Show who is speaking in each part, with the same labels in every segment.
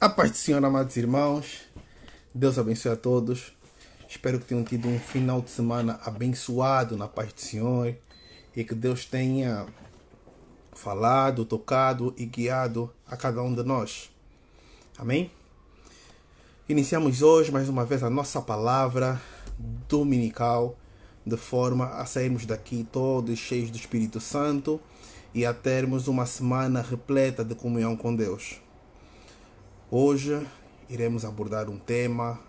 Speaker 1: A paz do Senhor, amados irmãos. Deus abençoe a todos. Espero que tenham tido um final de semana abençoado na paz do Senhor e que Deus tenha falado, tocado e guiado a cada um de nós. Amém? Iniciamos hoje mais uma vez a nossa palavra dominical, de forma a sairmos daqui todos cheios do Espírito Santo e a termos uma semana repleta de comunhão com Deus. Hoje iremos abordar um tema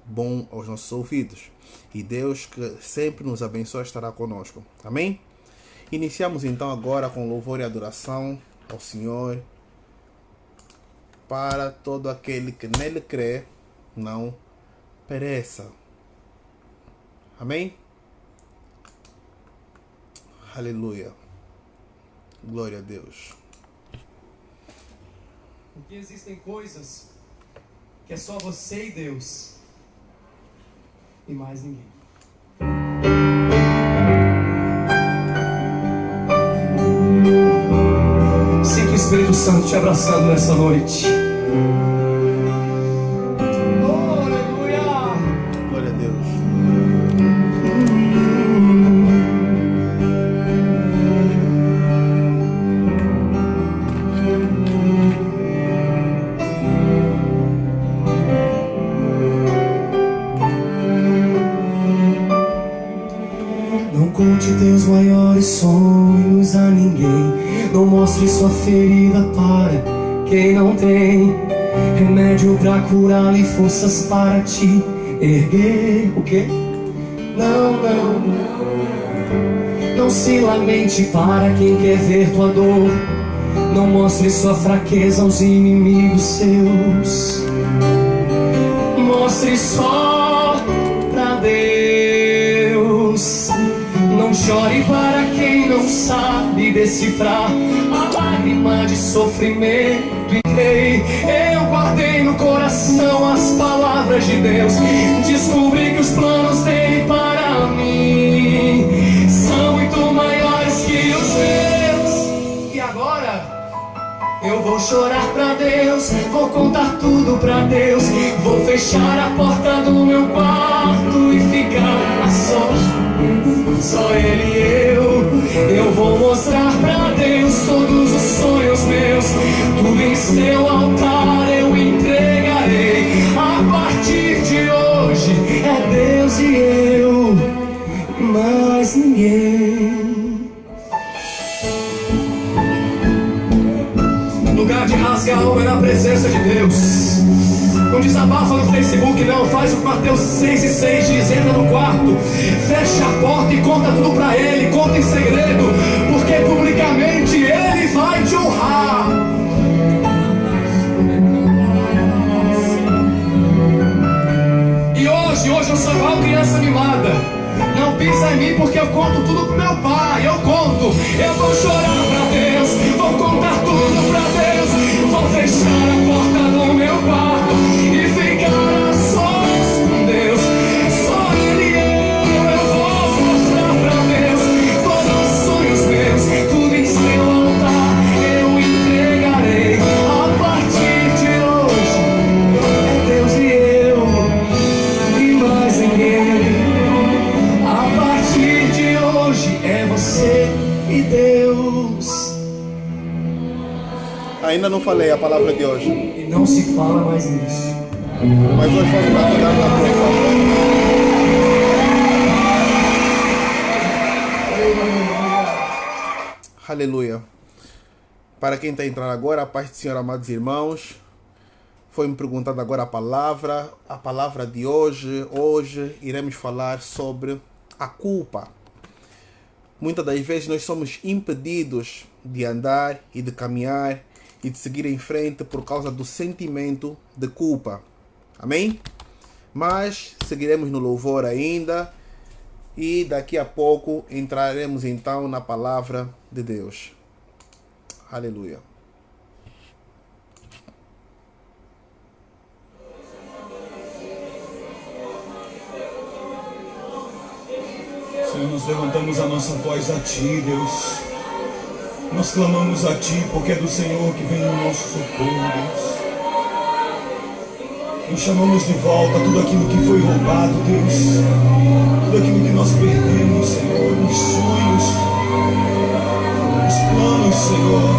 Speaker 1: bom aos nossos ouvidos e Deus, que sempre nos abençoa, estará conosco. Amém? Iniciamos então agora com louvor e adoração ao Senhor, para todo aquele que nele crê não pereça. Amém? Aleluia. Glória a Deus.
Speaker 2: Porque existem coisas que é só você e Deus e mais ninguém. Sinto o Espírito Santo te abraçando nessa noite. Oh, aleluia!
Speaker 1: Glória a Deus.
Speaker 2: Não conte teus maiores sonhos a ninguém. Não mostre sua ferida para quem não tem remédio pra curá-la e forças para te erguer. O quê? Não se lamente para quem quer ver tua dor. Não mostre sua fraqueza aos inimigos seus. Mostre só pra Deus. Não chore para quem não sabe decifrar a lágrima de sofrimento e creio. Eu guardei no coração as palavras de Deus. Descobri que os planos dele para mim são muito maiores que os meus. E agora? Eu vou chorar pra Deus, vou contar tudo pra Deus. Vou fechar a porta do meu quarto e ficar a só Ele e eu vou mostrar pra Deus todos os sonhos meus. Tudo em seu altar eu entregarei. A partir de hoje é Deus e eu, mais ninguém. Lugar de rasgar a alma é na presença de Deus. Não desabafa no Facebook, não. Faz o que Mateus 6:6 diz. Entra no quarto, fecha a porta e conta tudo pra Ele. Conta em segredo, porque publicamente Ele vai te honrar. E hoje eu sou igual criança mimada. Não pisa em mim porque eu conto tudo pro meu pai. Eu conto, eu vou chorar pra Deus, vou contar tudo pra Deus. Vou fechar a porta do meu quarto e ficar a sós com Deus. Só Ele e eu vou mostrar pra Deus todos os sonhos meus. Tudo em seu altar eu entregarei. A partir de hoje é Deus e eu e mais ninguém. A partir de hoje é você e Deus.
Speaker 1: Ainda não falei a palavra de hoje,
Speaker 2: E não se fala mais nisso.
Speaker 1: mas hoje vamos navegar na boca. Aleluia. Para quem está entrando agora, a paz do Senhor, amados irmãos. Foi me perguntada agora a palavra de hoje. Hoje iremos falar sobre a culpa. Muitas das vezes nós somos impedidos de andar e de caminhar e de seguir em frente por causa do sentimento de culpa. Amém? Mas seguiremos no louvor ainda e daqui a pouco entraremos então na palavra de Deus. Aleluia.
Speaker 3: Senhor, nós levantamos a nossa voz a Ti, Deus. Nós clamamos a Ti, porque é do Senhor que vem o nosso socorro, Deus. Nós chamamos de volta tudo aquilo que foi roubado, Deus. Tudo aquilo que nós perdemos, Senhor. Os sonhos, os planos, Senhor.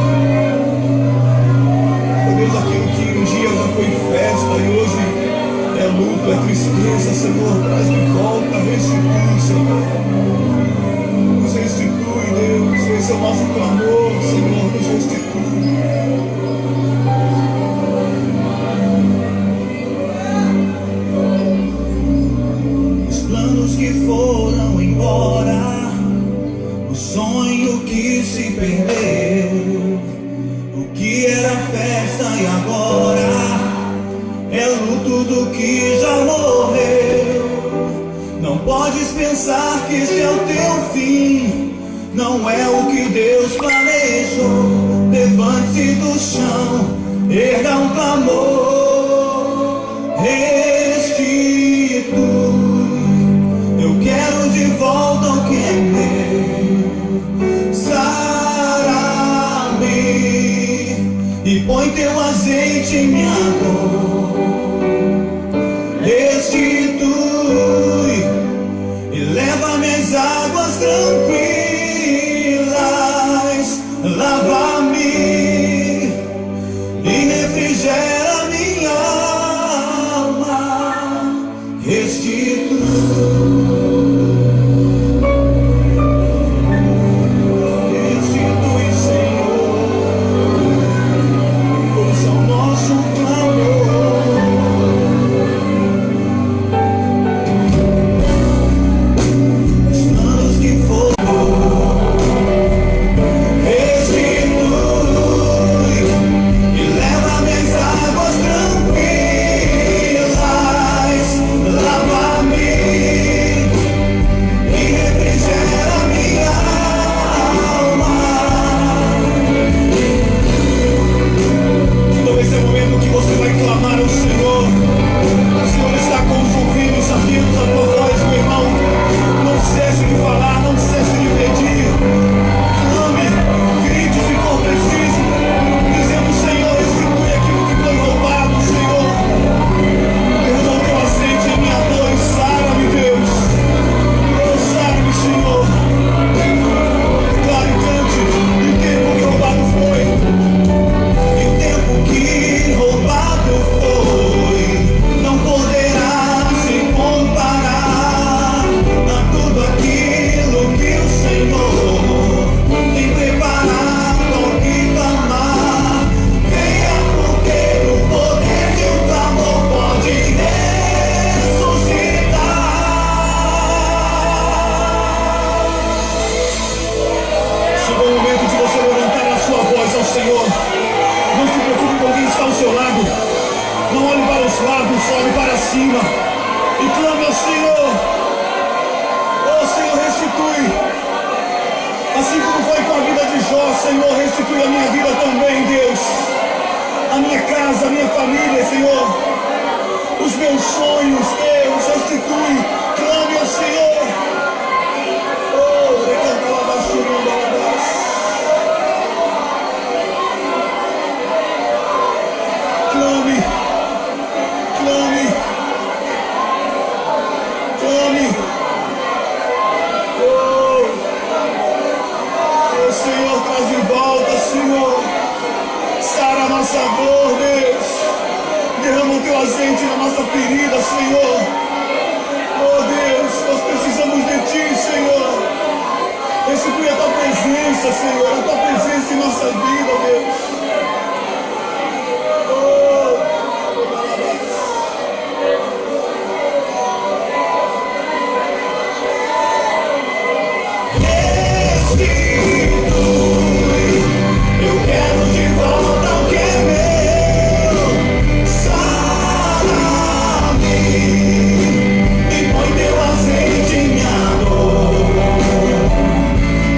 Speaker 3: Ó Deus, aquilo que um dia já foi festa e hoje é luto, é tristeza, Senhor. Traz de volta, restitui, Senhor. Nos restitui, Deus. Esse é o nosso clamor, Senhor. Nos restitui.
Speaker 4: Que foram embora, o sonho que se perdeu, o que era festa e agora é luto do que já morreu. Não podes pensar que este é o teu fim, não é o que Deus planejou. Levante-se do chão, erga um clamor, restitui. Quero de volta o que é meu. Sara-me e põe teu azeite em minha dor. Restitui e leva-me às águas tranquilas. Lava-me e refrigera minha alma. Restitui.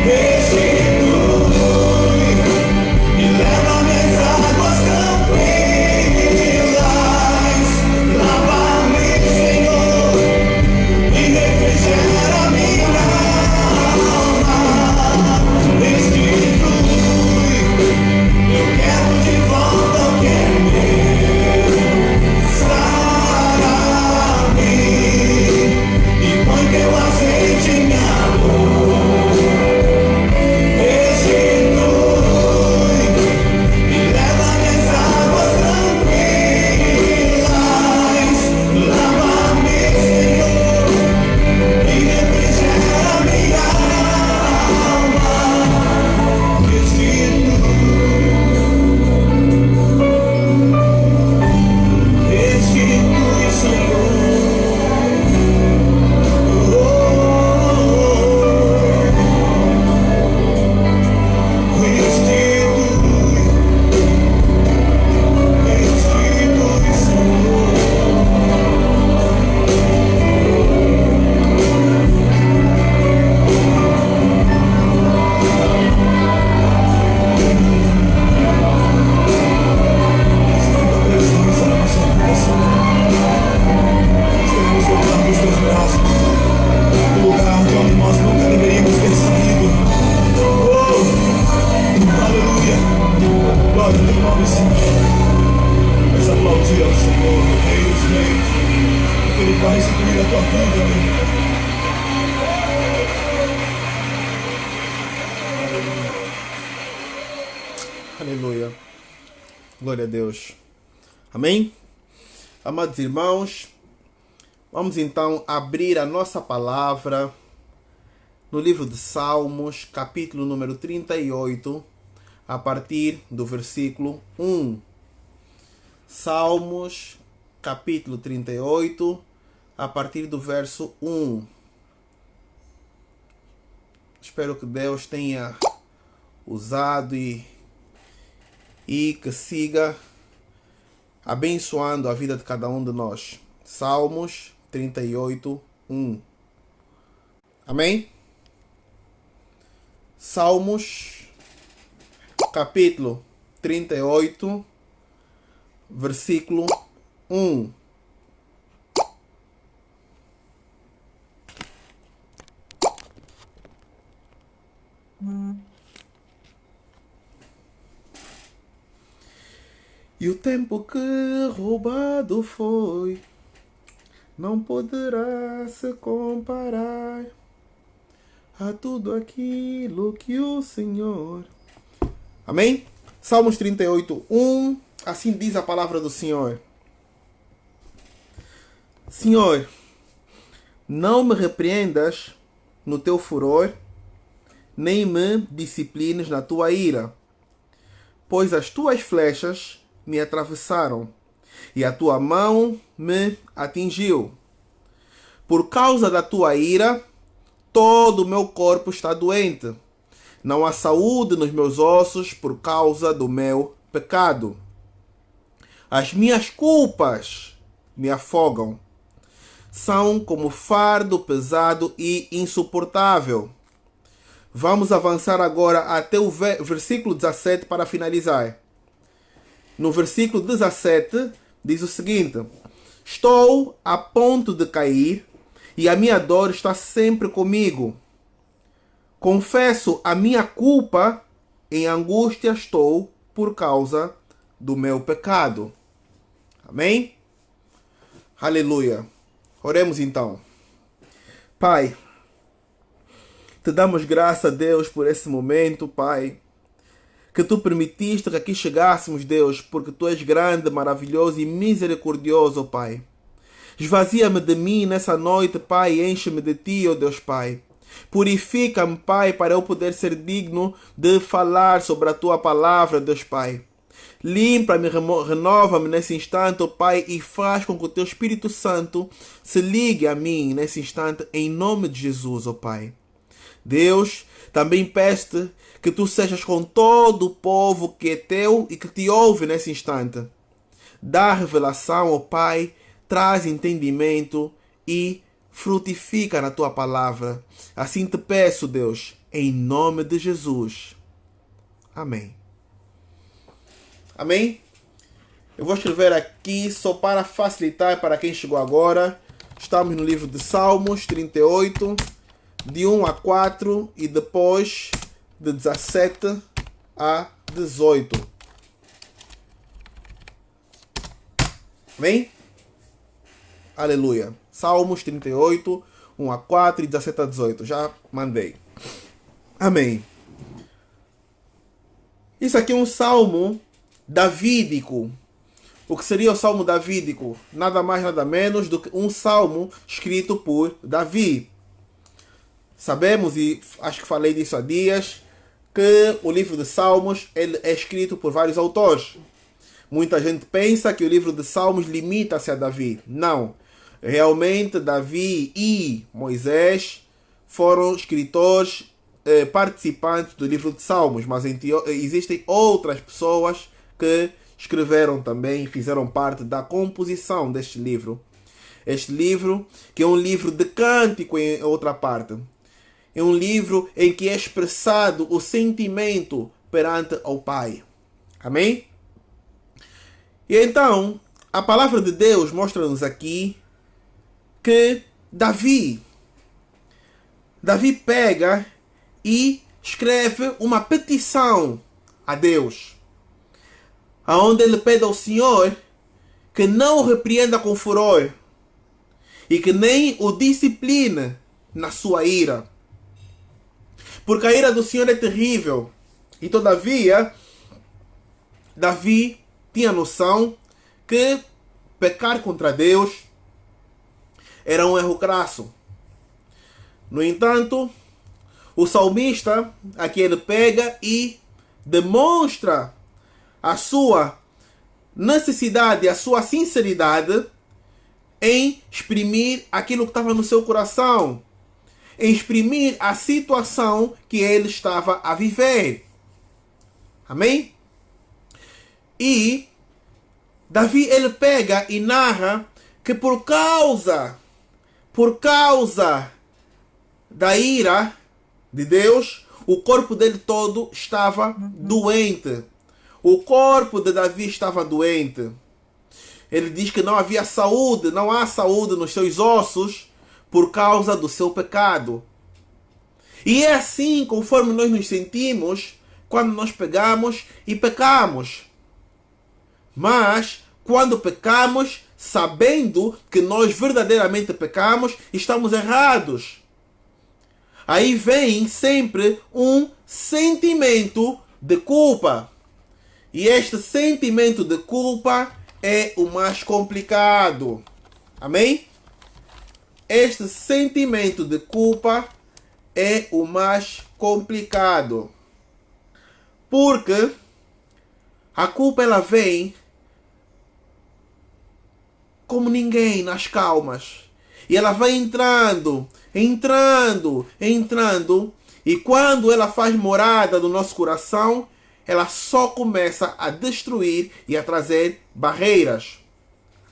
Speaker 4: Restitui e leva-me
Speaker 3: tua vida, meu irmão.
Speaker 1: Aleluia. Glória a Deus. Amém? Amados irmãos, vamos então abrir a nossa palavra no livro de Salmos, capítulo número 38, a partir do versículo 1. Salmos, capítulo 38, a partir do verso 1. Espero que Deus tenha usado e que siga abençoando a vida de cada um de nós. Salmos 38, 1. Amém? Salmos, capítulo 38, versículo 1. E o tempo que roubado foi não poderá se comparar a tudo aquilo que o Senhor... Amém? Salmos 38, 1. Assim diz a palavra do Senhor. Senhor, não me repreendas no teu furor, nem me disciplines na tua ira, pois as tuas flechas me atravessaram e a tua mão me atingiu. Por causa da tua ira, todo o meu corpo está doente. Não há saúde nos meus ossos por causa do meu pecado. As minhas culpas me afogam. São como fardo pesado e insuportável. Vamos avançar agora até o versículo 17 para finalizar. No versículo 17 diz o seguinte: estou a ponto de cair e a minha dor está sempre comigo. Confesso a minha culpa, em angústia estou por causa do meu pecado. Amém? Aleluia. Oremos então. Pai, te damos graça a Deus por esse momento, Pai, que tu permitiste que aqui chegássemos, Deus, porque tu és grande, maravilhoso e misericordioso, Pai. Esvazia-me de mim nessa noite, Pai, e enche-me de ti, ó Deus, Pai. Purifica-me, Pai, para eu poder ser digno de falar sobre a tua palavra, Deus, Pai. Limpa-me, renova-me nesse instante, ó Pai, e faz com que o teu Espírito Santo se ligue a mim nesse instante, em nome de Jesus, ó Pai. Deus, também peço-te que tu sejas com todo o povo que é teu e que te ouve nesse instante. Dá revelação, ó Pai, traz entendimento e frutifica na tua palavra. Assim te peço, Deus, em nome de Jesus. Amém. Amém? Eu vou escrever aqui só para facilitar para quem chegou agora. Estamos no livro de Salmos 38, de 1 a 4 e depois de 17 a 18. Amém? Aleluia. Salmos 38, 1 a 4 e 17 a 18. Já mandei. Amém. Isso aqui é um salmo davídico. O que seria o salmo davídico? Nada mais, nada menos do que um salmo escrito por Davi. Sabemos, e acho que falei disso há dias, que o livro de Salmos ele é escrito por vários autores. Muita gente pensa que o livro de Salmos limita-se a Davi. Não. Realmente, Davi e Moisés foram escritores participantes do livro de Salmos, mas existem outras pessoas que escreveram também, fizeram parte da composição deste livro. Este livro, que é um livro de cântico em outra parte. É um livro em que é expressado o sentimento perante ao Pai. Amém? E então, a palavra de Deus mostra-nos aqui que Davi pega e escreve uma petição a Deus, aonde ele pede ao Senhor que não o repreenda com furor e que nem o discipline na sua ira. Porque a ira do Senhor é terrível. E todavia, Davi tinha noção que pecar contra Deus era um erro crasso. No entanto, o salmista, aqui ele pega e demonstra a sua necessidade, a sua sinceridade em exprimir aquilo que estava no seu coração, em exprimir a situação que ele estava a viver. Amém? E Davi ele pega e narra que por causa da ira de Deus, o corpo dele todo estava doente. O corpo de Davi estava doente. Ele diz que não havia saúde, não há saúde nos seus ossos por causa do seu pecado. E é assim conforme nós nos sentimos quando nós pegamos e pecamos. Mas quando pecamos, sabendo que nós verdadeiramente pecamos, estamos errados. Aí vem sempre um sentimento de culpa. E este sentimento de culpa é o mais complicado. Amém? Este sentimento de culpa é o mais complicado. Porque a culpa ela vem como ninguém nas calmas. E ela vai entrando. E quando ela faz morada no nosso coração, ela só começa a destruir e a trazer barreiras.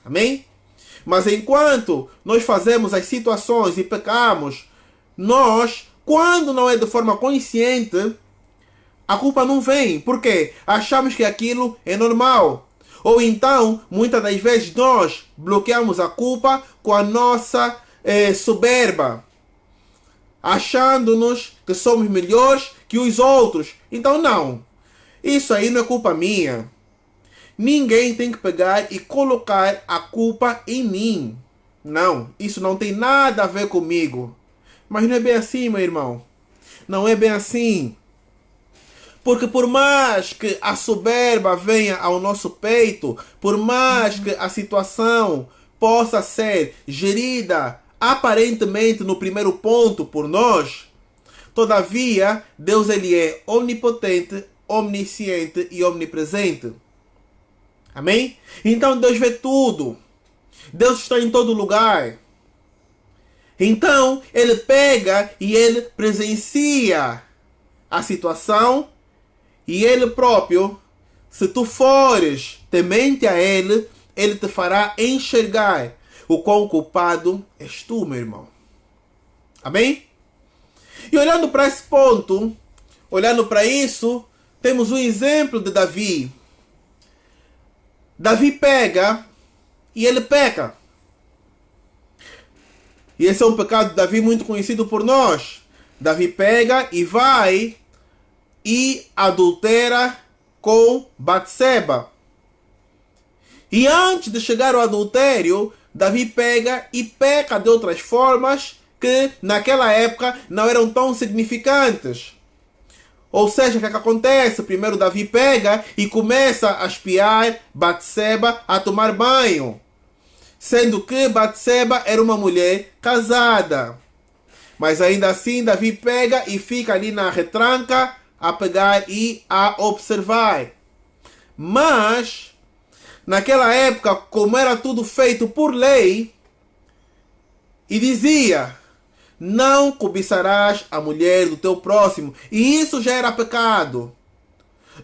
Speaker 1: Amém? Mas enquanto nós fazemos as situações e pecamos, nós, quando não é de forma consciente, a culpa não vem. Por quê? Achamos que aquilo é normal. Ou então, muitas das vezes, nós bloqueamos a culpa com a nossa soberba, achando-nos que somos melhores que os outros. Então não. Isso aí não é culpa minha. Ninguém tem que pegar e colocar a culpa em mim. Não, isso não tem nada a ver comigo. Mas não é bem assim, meu irmão. Não é bem assim. Porque por mais que a soberba venha ao nosso peito, por mais que a situação possa ser gerida aparentemente no primeiro ponto por nós, todavia Deus ele é onipotente, omnisciente e omnipresente. Amém? Então Deus vê tudo. Deus está em todo lugar. Então ele pega e ele presencia a situação. E ele próprio, se tu fores temente a ele, ele te fará enxergar o quão culpado és tu, meu irmão. Amém? E olhando para esse ponto, olhando para isso, temos um exemplo de Davi. Davi pega e ele peca. E esse é um pecado de Davi muito conhecido por nós. Davi pega e vai e adultera com Batseba. E antes de chegar ao adultério, Davi pega e peca de outras formas que naquela época não eram tão significantes. Ou seja, o que acontece? Primeiro Davi pega e começa a espiar Batseba a tomar banho. Sendo que Batseba era uma mulher casada. Mas ainda assim Davi pega e fica ali na retranca a pegar e a observar. Mas naquela época, como era tudo feito por lei, e dizia: não cobiçarás a mulher do teu próximo. E isso já era pecado.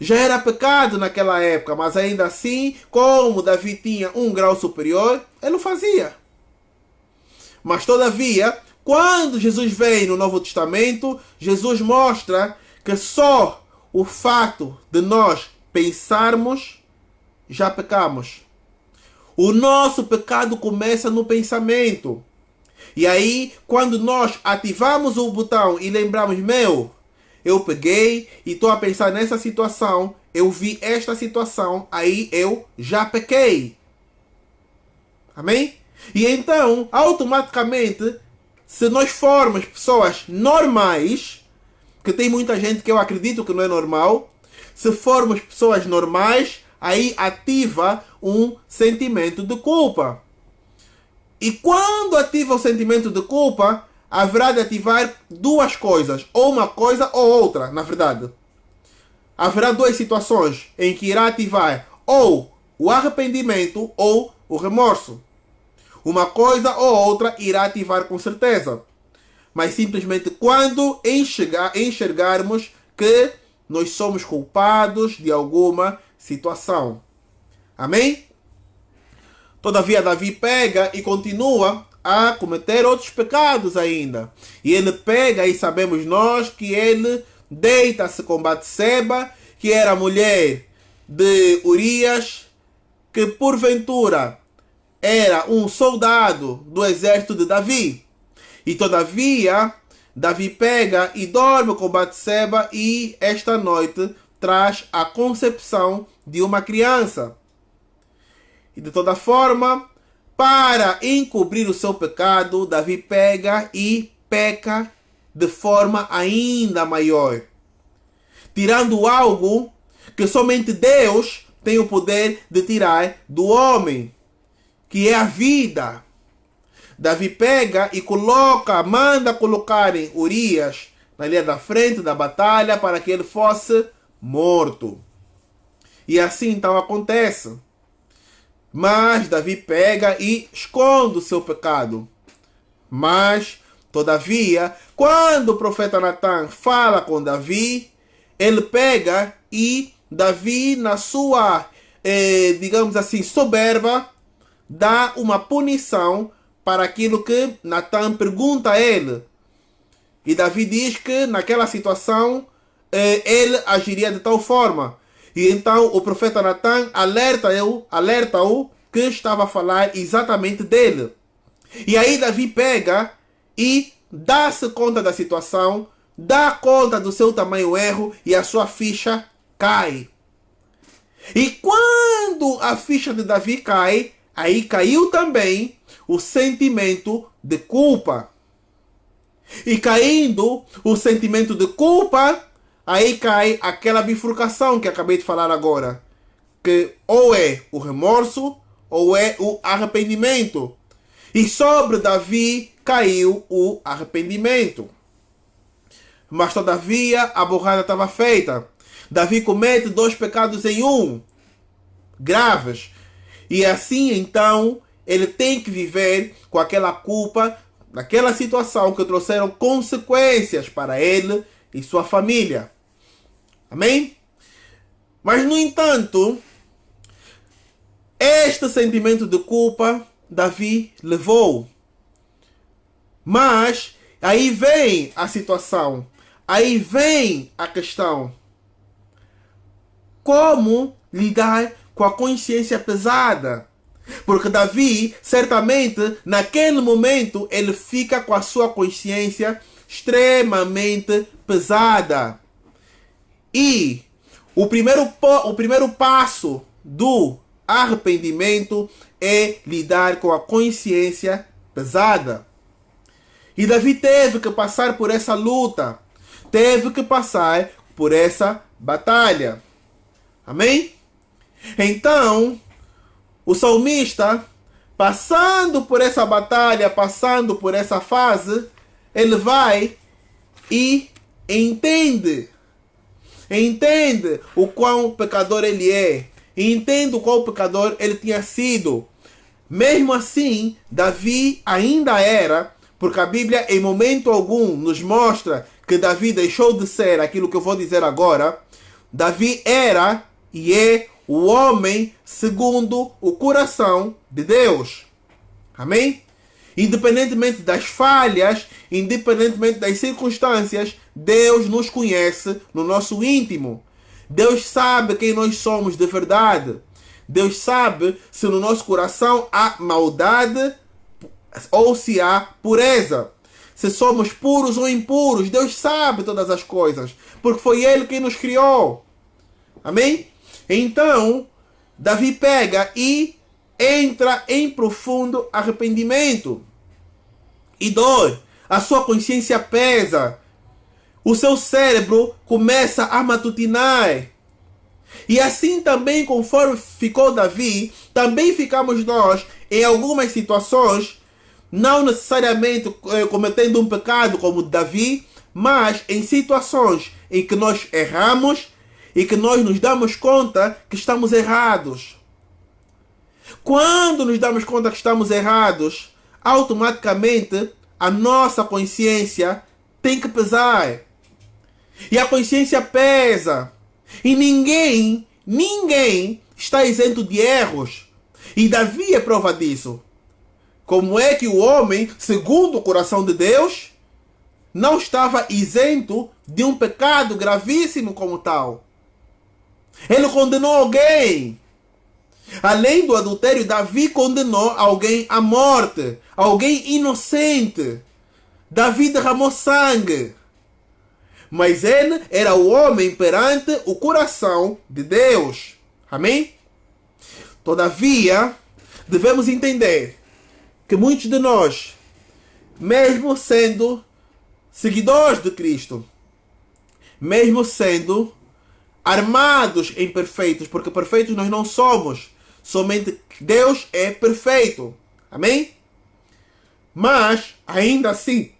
Speaker 1: Já era pecado naquela época, mas ainda assim, como Davi tinha um grau superior, ele o fazia. Mas todavia, quando Jesus vem no Novo Testamento, Jesus mostra que só o fato de nós pensarmos, já pecamos. O nosso pecado começa no pensamento. E aí, quando nós ativamos o botão e lembramos, eu peguei e estou a pensar nessa situação, eu vi esta situação, aí eu já pequei. Amém? E então, automaticamente, se nós formos pessoas normais, que tem muita gente que eu acredito que não é normal, se formos pessoas normais, aí ativa um sentimento de culpa. E quando ativa o sentimento de culpa, haverá de ativar duas coisas, ou uma coisa ou outra, na verdade. Haverá duas situações em que irá ativar ou o arrependimento ou o remorso. Uma coisa ou outra irá ativar com certeza. Mas simplesmente quando enxergarmos que nós somos culpados de alguma situação. Amém? Todavia, Davi pega e continua a cometer outros pecados ainda. E ele pega, e sabemos nós, que ele deita-se com Batseba, que era mulher de Urias, que porventura era um soldado do exército de Davi. E todavia, Davi pega e dorme com Batseba e esta noite traz a concepção de uma criança. E de toda forma, para encobrir o seu pecado, Davi pega e peca de forma ainda maior, tirando algo que somente Deus tem o poder de tirar do homem, que é a vida. Davi pega e manda colocarem Urias na linha da frente da batalha para que ele fosse morto. E assim então acontece. Mas Davi pega e esconde o seu pecado. Mas, todavia, quando o profeta Natan fala com Davi, ele pega e Davi, na sua, digamos assim, soberba, dá uma punição para aquilo que Natan pergunta a ele. E Davi diz que naquela situação ele agiria de tal forma. E então o profeta Natan alerta-o que estava a falar exatamente dele. E aí Davi pega e dá-se conta da situação, dá conta do seu tamanho erro e a sua ficha cai. E quando a ficha de Davi cai, aí caiu também o sentimento de culpa. E caindo o sentimento de culpa, aí cai aquela bifurcação que acabei de falar agora. Que ou é o remorso ou é o arrependimento. E sobre Davi caiu o arrependimento. Mas todavia a borrada estava feita. Davi comete 2 pecados em um, graves. E assim então ele tem que viver com aquela culpa, naquela situação que trouxeram consequências para ele e sua família. Amém? Mas no entanto, este sentimento de culpa Davi levou. Mas aí vem a situação, aí vem a questão. Como lidar com a consciência pesada? Porque Davi, certamente, naquele momento, ele fica com a sua consciência extremamente pesada. E o primeiro passo do arrependimento é lidar com a consciência pesada. E Davi teve que passar por essa luta, teve que passar por essa batalha. Amém? Então, o salmista, passando por essa batalha, passando por essa fase, ele vai e entende o quão pecador ele é, entende o quão pecador ele tinha sido. Mesmo assim, Davi ainda era, porque a Bíblia em momento algum nos mostra que Davi deixou de ser aquilo que eu vou dizer agora. Davi era e é o homem segundo o coração de Deus. Amém? Independentemente das falhas, independentemente das circunstâncias, Deus nos conhece no nosso íntimo. Deus sabe quem nós somos de verdade. Deus sabe se no nosso coração há maldade ou se há pureza. Se somos puros ou impuros. Deus sabe todas as coisas, porque foi Ele quem nos criou. Amém? Então, Davi pega e entra em profundo arrependimento e dor. A sua consciência pesa. O seu cérebro começa a matutinar. E assim também, conforme ficou Davi, também ficamos nós em algumas situações, não necessariamente cometendo um pecado como Davi, mas em situações em que nós erramos e que nós nos damos conta que estamos errados. Quando nos damos conta que estamos errados, automaticamente a nossa consciência tem que pesar. E a consciência pesa. E ninguém está isento de erros. E Davi é prova disso. Como é que o homem, segundo o coração de Deus, não estava isento de um pecado gravíssimo como tal? Ele condenou alguém. Além do adultério, Davi condenou alguém à morte. Alguém inocente. Davi derramou sangue. Mas ele era o homem perante o coração de Deus. Amém? Todavia, devemos entender que muitos de nós, mesmo sendo seguidores de Cristo, mesmo sendo armados em perfeitos, porque perfeitos nós não somos, somente Deus é perfeito. Amém? Mas, ainda assim,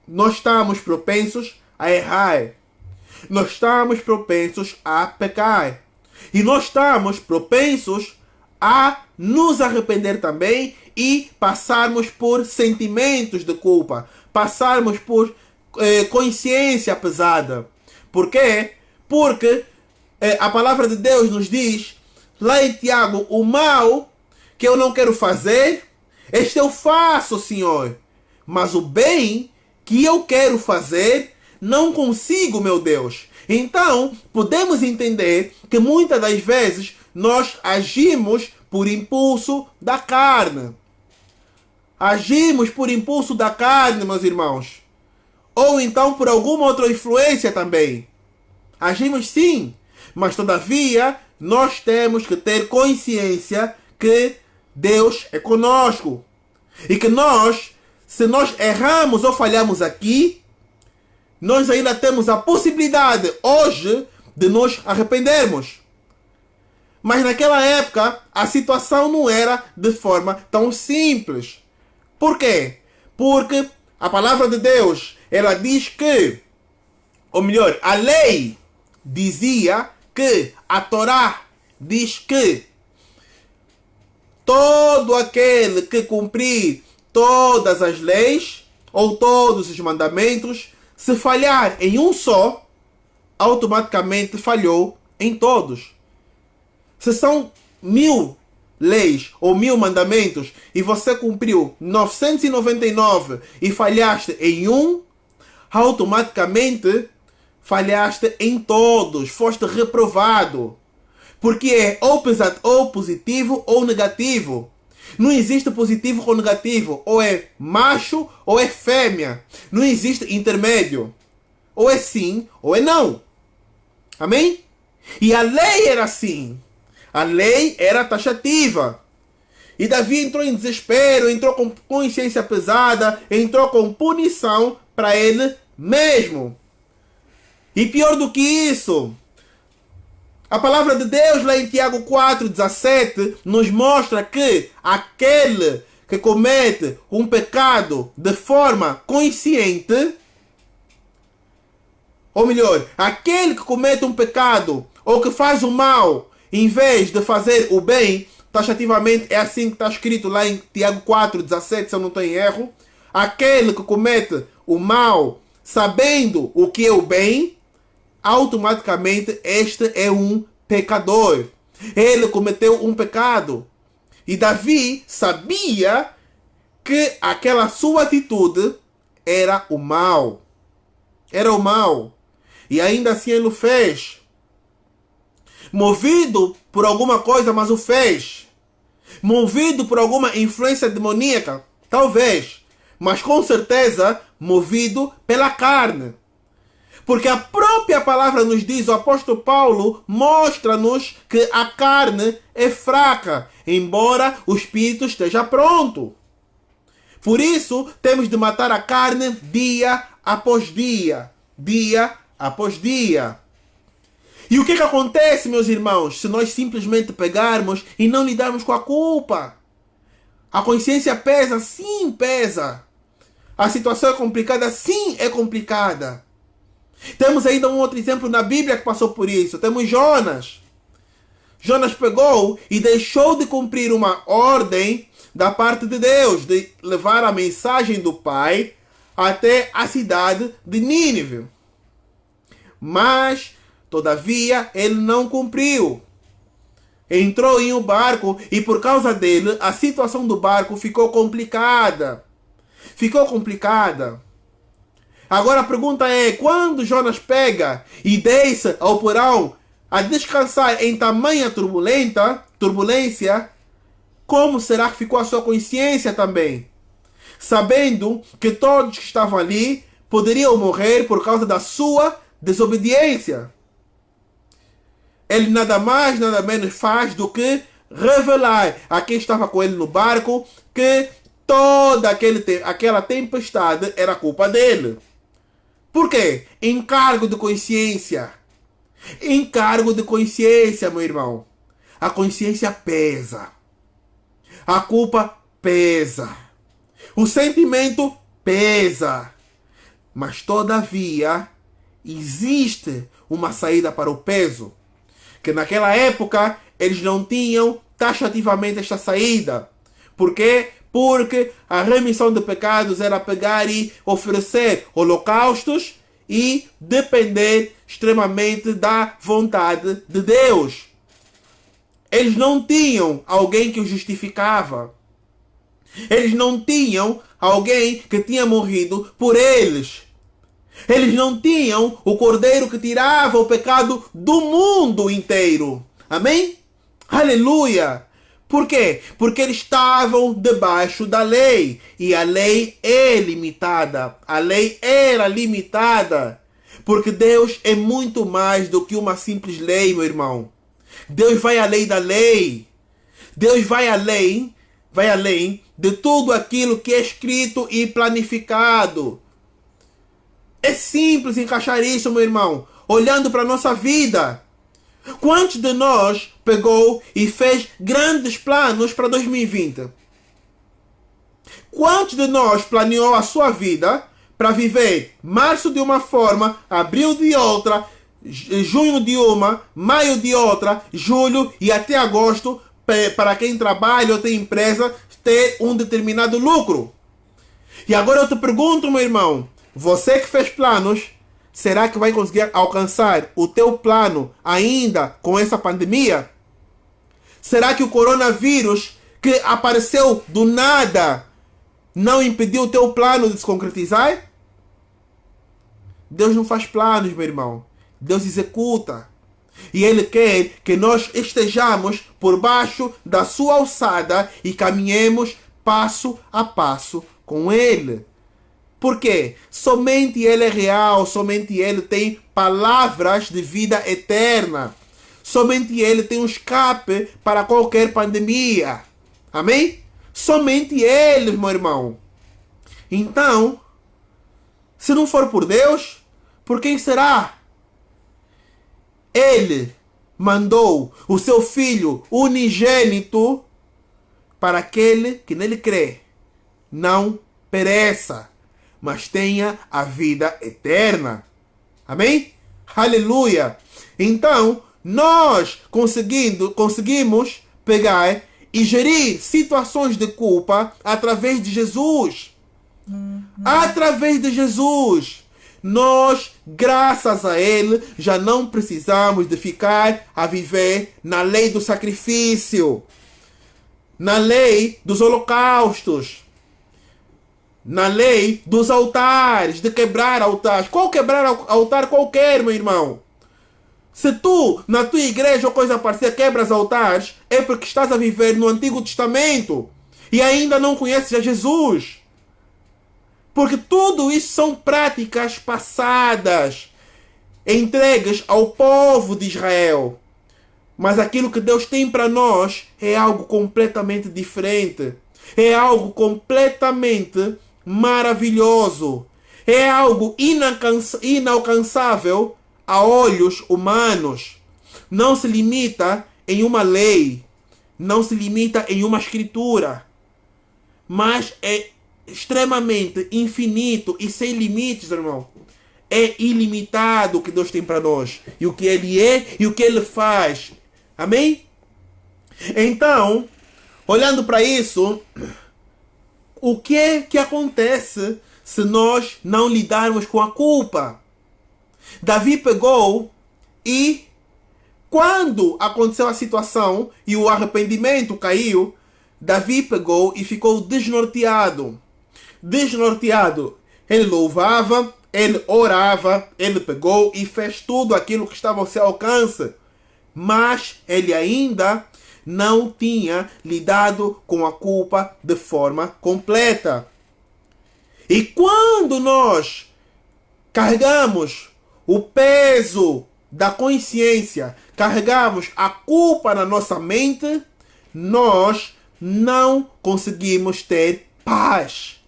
Speaker 1: nós estamos propensos a errar. Nós estamos propensos a pecar. E nós estamos propensos a nos arrepender também e passarmos por sentimentos de culpa. Passarmos por consciência pesada. Por quê? Porque a palavra de Deus nos diz, lá em Tiago, o mal que eu não quero fazer, este eu faço, Senhor. Mas o bem que eu quero fazer, não consigo, meu Deus. Então, podemos entender que muitas das vezes nós agimos por impulso da carne. Agimos por impulso da carne, meus irmãos. Ou então por alguma outra influência também. Agimos sim, mas todavia nós temos que ter consciência que Deus é conosco. E que nós, se nós erramos ou falhamos aqui, nós ainda temos a possibilidade hoje de nos arrependermos. Mas naquela época a situação não era de forma tão simples. Por quê? Porque a palavra de Deus, ela diz que, ou melhor, a lei dizia que, a Torá diz que todo aquele que cumprir todas as leis ou todos os mandamentos, se falhar em um só, automaticamente falhou em todos. Se são 1000 leis ou 1000 mandamentos e você cumpriu 999 e falhaste em um, automaticamente falhaste em todos, foste reprovado. Porque é ou positivo ou negativo. Não existe positivo ou negativo. Ou é macho ou é fêmea. Não existe intermédio. Ou é sim ou é não. Amém? E a lei era assim. A lei era taxativa. E Davi entrou em desespero, entrou com consciência pesada, entrou com punição para ele mesmo. E pior do que isso, a palavra de Deus lá em Tiago 4,17 nos mostra que aquele que comete um pecado de forma consciente, ou melhor, aquele que comete um pecado ou que faz o mal em vez de fazer o bem, taxativamente é assim que está escrito lá em Tiago 4,17, se eu não estou em erro, aquele que comete o mal sabendo o que é o bem, automaticamente este é um pecador. Ele cometeu um pecado. E Davi sabia que aquela sua atitude era o mal. Era o mal. E ainda assim ele o fez. Movido por alguma coisa, mas o fez. Movido por alguma influência demoníaca, talvez. Mas com certeza movido pela carne. Porque a própria palavra nos diz, o apóstolo Paulo mostra-nos que a carne é fraca, embora o espírito esteja pronto. Por isso, temos de matar a carne dia após dia. Dia após dia. E o que acontece, meus irmãos, se nós simplesmente pegarmos e não lidarmos com a culpa? A consciência pesa? Sim, pesa. A situação é complicada? Sim, é complicada. Temos ainda um outro exemplo na Bíblia que passou por isso. Temos Jonas. Jonas pegou e deixou de cumprir uma ordem da parte de Deus, de levar a mensagem do Pai até a cidade de Nínive. Mas, todavia, ele não cumpriu. Entrou em um barco e por causa dele, a situação do barco ficou complicada. Ficou complicada. Agora a pergunta é, quando Jonas pega e desce ao porão a descansar em tamanha turbulência, como será que ficou a sua consciência também? Sabendo que todos que estavam ali poderiam morrer por causa da sua desobediência. Ele nada mais, nada menos faz do que revelar a quem estava com ele no barco que toda aquela tempestade era culpa dele. Por quê? Encargo de consciência. Encargo de consciência, meu irmão. A consciência pesa. A culpa pesa. O sentimento pesa. Mas, todavia, existe uma saída para o peso. Que naquela época, eles não tinham taxativamente esta saída. Por quê? Porque a remissão de pecados era pegar e oferecer holocaustos e depender extremamente da vontade de Deus. Eles não tinham alguém que os justificava. Eles não tinham alguém que tinha morrido por eles. Eles não tinham o cordeiro que tirava o pecado do mundo inteiro. Amém? Aleluia! Por quê? Porque eles estavam debaixo da lei. E a lei é limitada. A lei era limitada. Porque Deus é muito mais do que uma simples lei, meu irmão. Deus vai além da lei. Deus vai além de tudo aquilo que é escrito e planificado. É simples encaixar isso, meu irmão. Olhando para a nossa vida. Quantos de nós pegou e fez grandes planos para 2020? Quantos de nós planeou a sua vida para viver março de uma forma, abril de outra, junho de uma, maio de outra, julho e até agosto, para quem trabalha ou tem empresa, ter um determinado lucro? E agora eu te pergunto, meu irmão, você que fez planos, será que vai conseguir alcançar o teu plano ainda com essa pandemia? Será que o coronavírus que apareceu do nada não impediu o teu plano de se concretizar? Deus não faz planos, meu irmão. Deus executa. E Ele quer que nós estejamos por baixo da sua alçada e caminhemos passo a passo com Ele. Por quê? Somente Ele é real, somente Ele tem palavras de vida eterna. Somente Ele tem um escape para qualquer pandemia. Amém? Somente Ele, meu irmão. Então, se não for por Deus, por quem será? Ele mandou o seu Filho unigênito para aquele que nele crê não pereça, mas tenha a vida eterna. Amém? Aleluia! Então, nós conseguimos pegar e gerir situações de culpa através de Jesus. Através de Jesus. Nós, graças a Ele, já não precisamos de ficar a viver na lei do sacrifício, na lei dos holocaustos, na lei dos altares, de quebrar altares. Qual quebrar altar? Qualquer, meu irmão. Se tu, na tua igreja ou coisa parecida, quebras altares, é porque estás a viver no Antigo Testamento e ainda não conheces a Jesus. Porque tudo isso são práticas passadas. entregues ao povo de Israel. Mas aquilo que Deus tem para nós é algo completamente diferente. É algo completamente maravilhoso. É algo inalcançável a olhos humanos. Não se limita em uma lei. Não se limita em uma escritura. Mas é extremamente infinito e sem limites, irmão. É ilimitado o que Deus tem para nós. E o que Ele é e o que Ele faz. Amém? Então, olhando para isso, o que acontece se nós não lidarmos com a culpa? Davi pegou e, quando aconteceu a situação e o arrependimento caiu, Davi pegou e ficou desnorteado. Desnorteado. Ele louvava, ele orava, ele pegou e fez tudo aquilo que estava ao seu alcance. Mas ele ainda não tinha lidado com a culpa de forma completa. E quando nós carregamos o peso da consciência, carregamos a culpa na nossa mente, nós não conseguimos ter paz.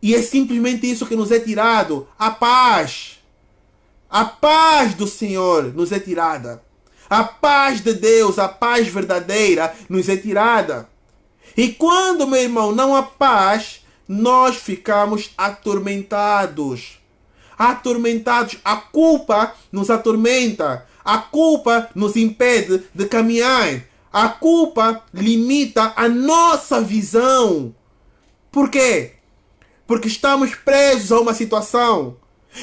Speaker 1: E é simplesmente isso que nos é tirado, a paz. A paz do Senhor nos é tirada. A paz de Deus, a paz verdadeira, nos é tirada. E quando, meu irmão, não há paz, nós ficamos atormentados. Atormentados. A culpa nos atormenta. A culpa nos impede de caminhar. A culpa limita a nossa visão. Por quê? Porque estamos presos a uma situação.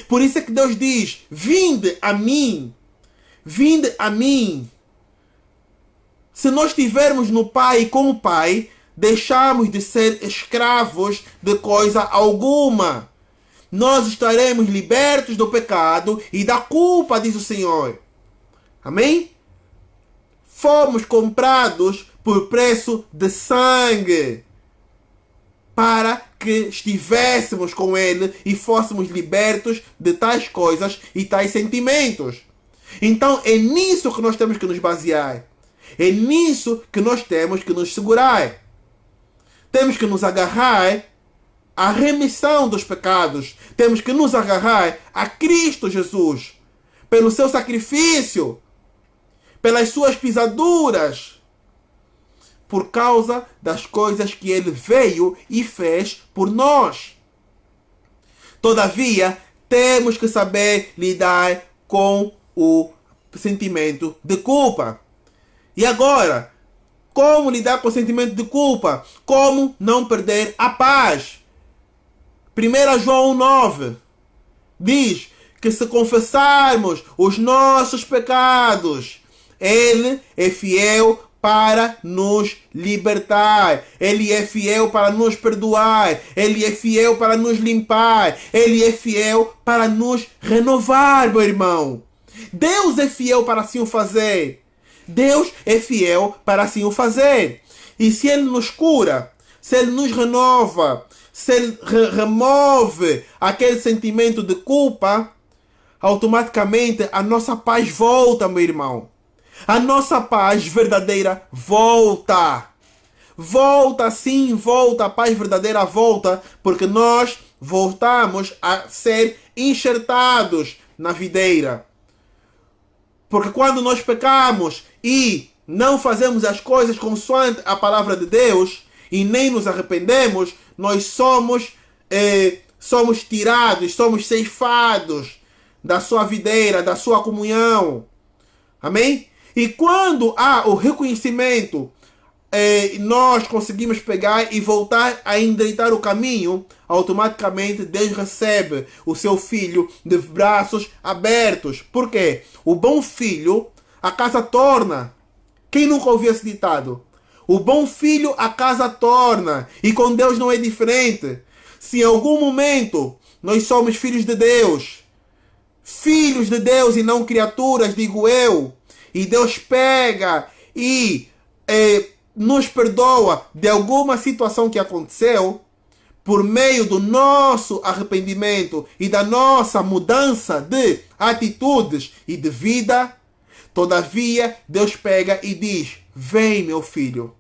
Speaker 1: Por isso é que Deus diz: vinde a mim. Vinde a mim. Se nós estivermos no Pai e com o Pai, deixamos de ser escravos de coisa alguma. Nós estaremos libertos do pecado e da culpa, diz o Senhor. Amém? Fomos comprados por preço de sangue, para que estivéssemos com Ele e fôssemos libertos de tais coisas e tais sentimentos. Então é nisso que nós temos que nos basear. É nisso que nós temos que nos segurar. Temos que nos agarrar à remissão dos pecados. Temos que nos agarrar a Cristo Jesus. Pelo seu sacrifício. Pelas suas pisaduras. Por causa das coisas que Ele veio e fez por nós. Todavia, temos que saber lidar com o sentimento de culpa. E agora, como lidar com o sentimento de culpa? Como não perder a paz? 1 João 9 diz que se confessarmos os nossos pecados, Ele é fiel para nos libertar. Ele é fiel para nos perdoar. Ele é fiel para nos limpar. Ele é fiel para nos renovar, meu irmão. Deus é fiel para assim o fazer. Deus é fiel para assim o fazer. E se Ele nos cura, se Ele nos renova, se Ele remove aquele sentimento de culpa, automaticamente a nossa paz volta, meu irmão. A nossa paz verdadeira volta. Volta, sim, volta. A paz verdadeira volta, porque nós voltamos a ser enxertados na videira. Porque quando nós pecamos e não fazemos as coisas consoante a palavra de Deus e nem nos arrependemos, nós somos tirados, somos ceifados da sua videira, da sua comunhão. Amém? E quando há o reconhecimento, nós conseguimos pegar e voltar a endireitar o caminho, automaticamente Deus recebe o seu filho de braços abertos. Por quê? O bom filho a casa torna. Quem nunca ouviu esse ditado? O bom filho a casa torna. E com Deus não é diferente. Se em algum momento nós somos filhos de Deus e não criaturas, digo eu, e Deus pega e nos perdoa de alguma situação que aconteceu, por meio do nosso arrependimento e da nossa mudança de atitudes e de vida, todavia Deus pega e diz: vem, meu filho.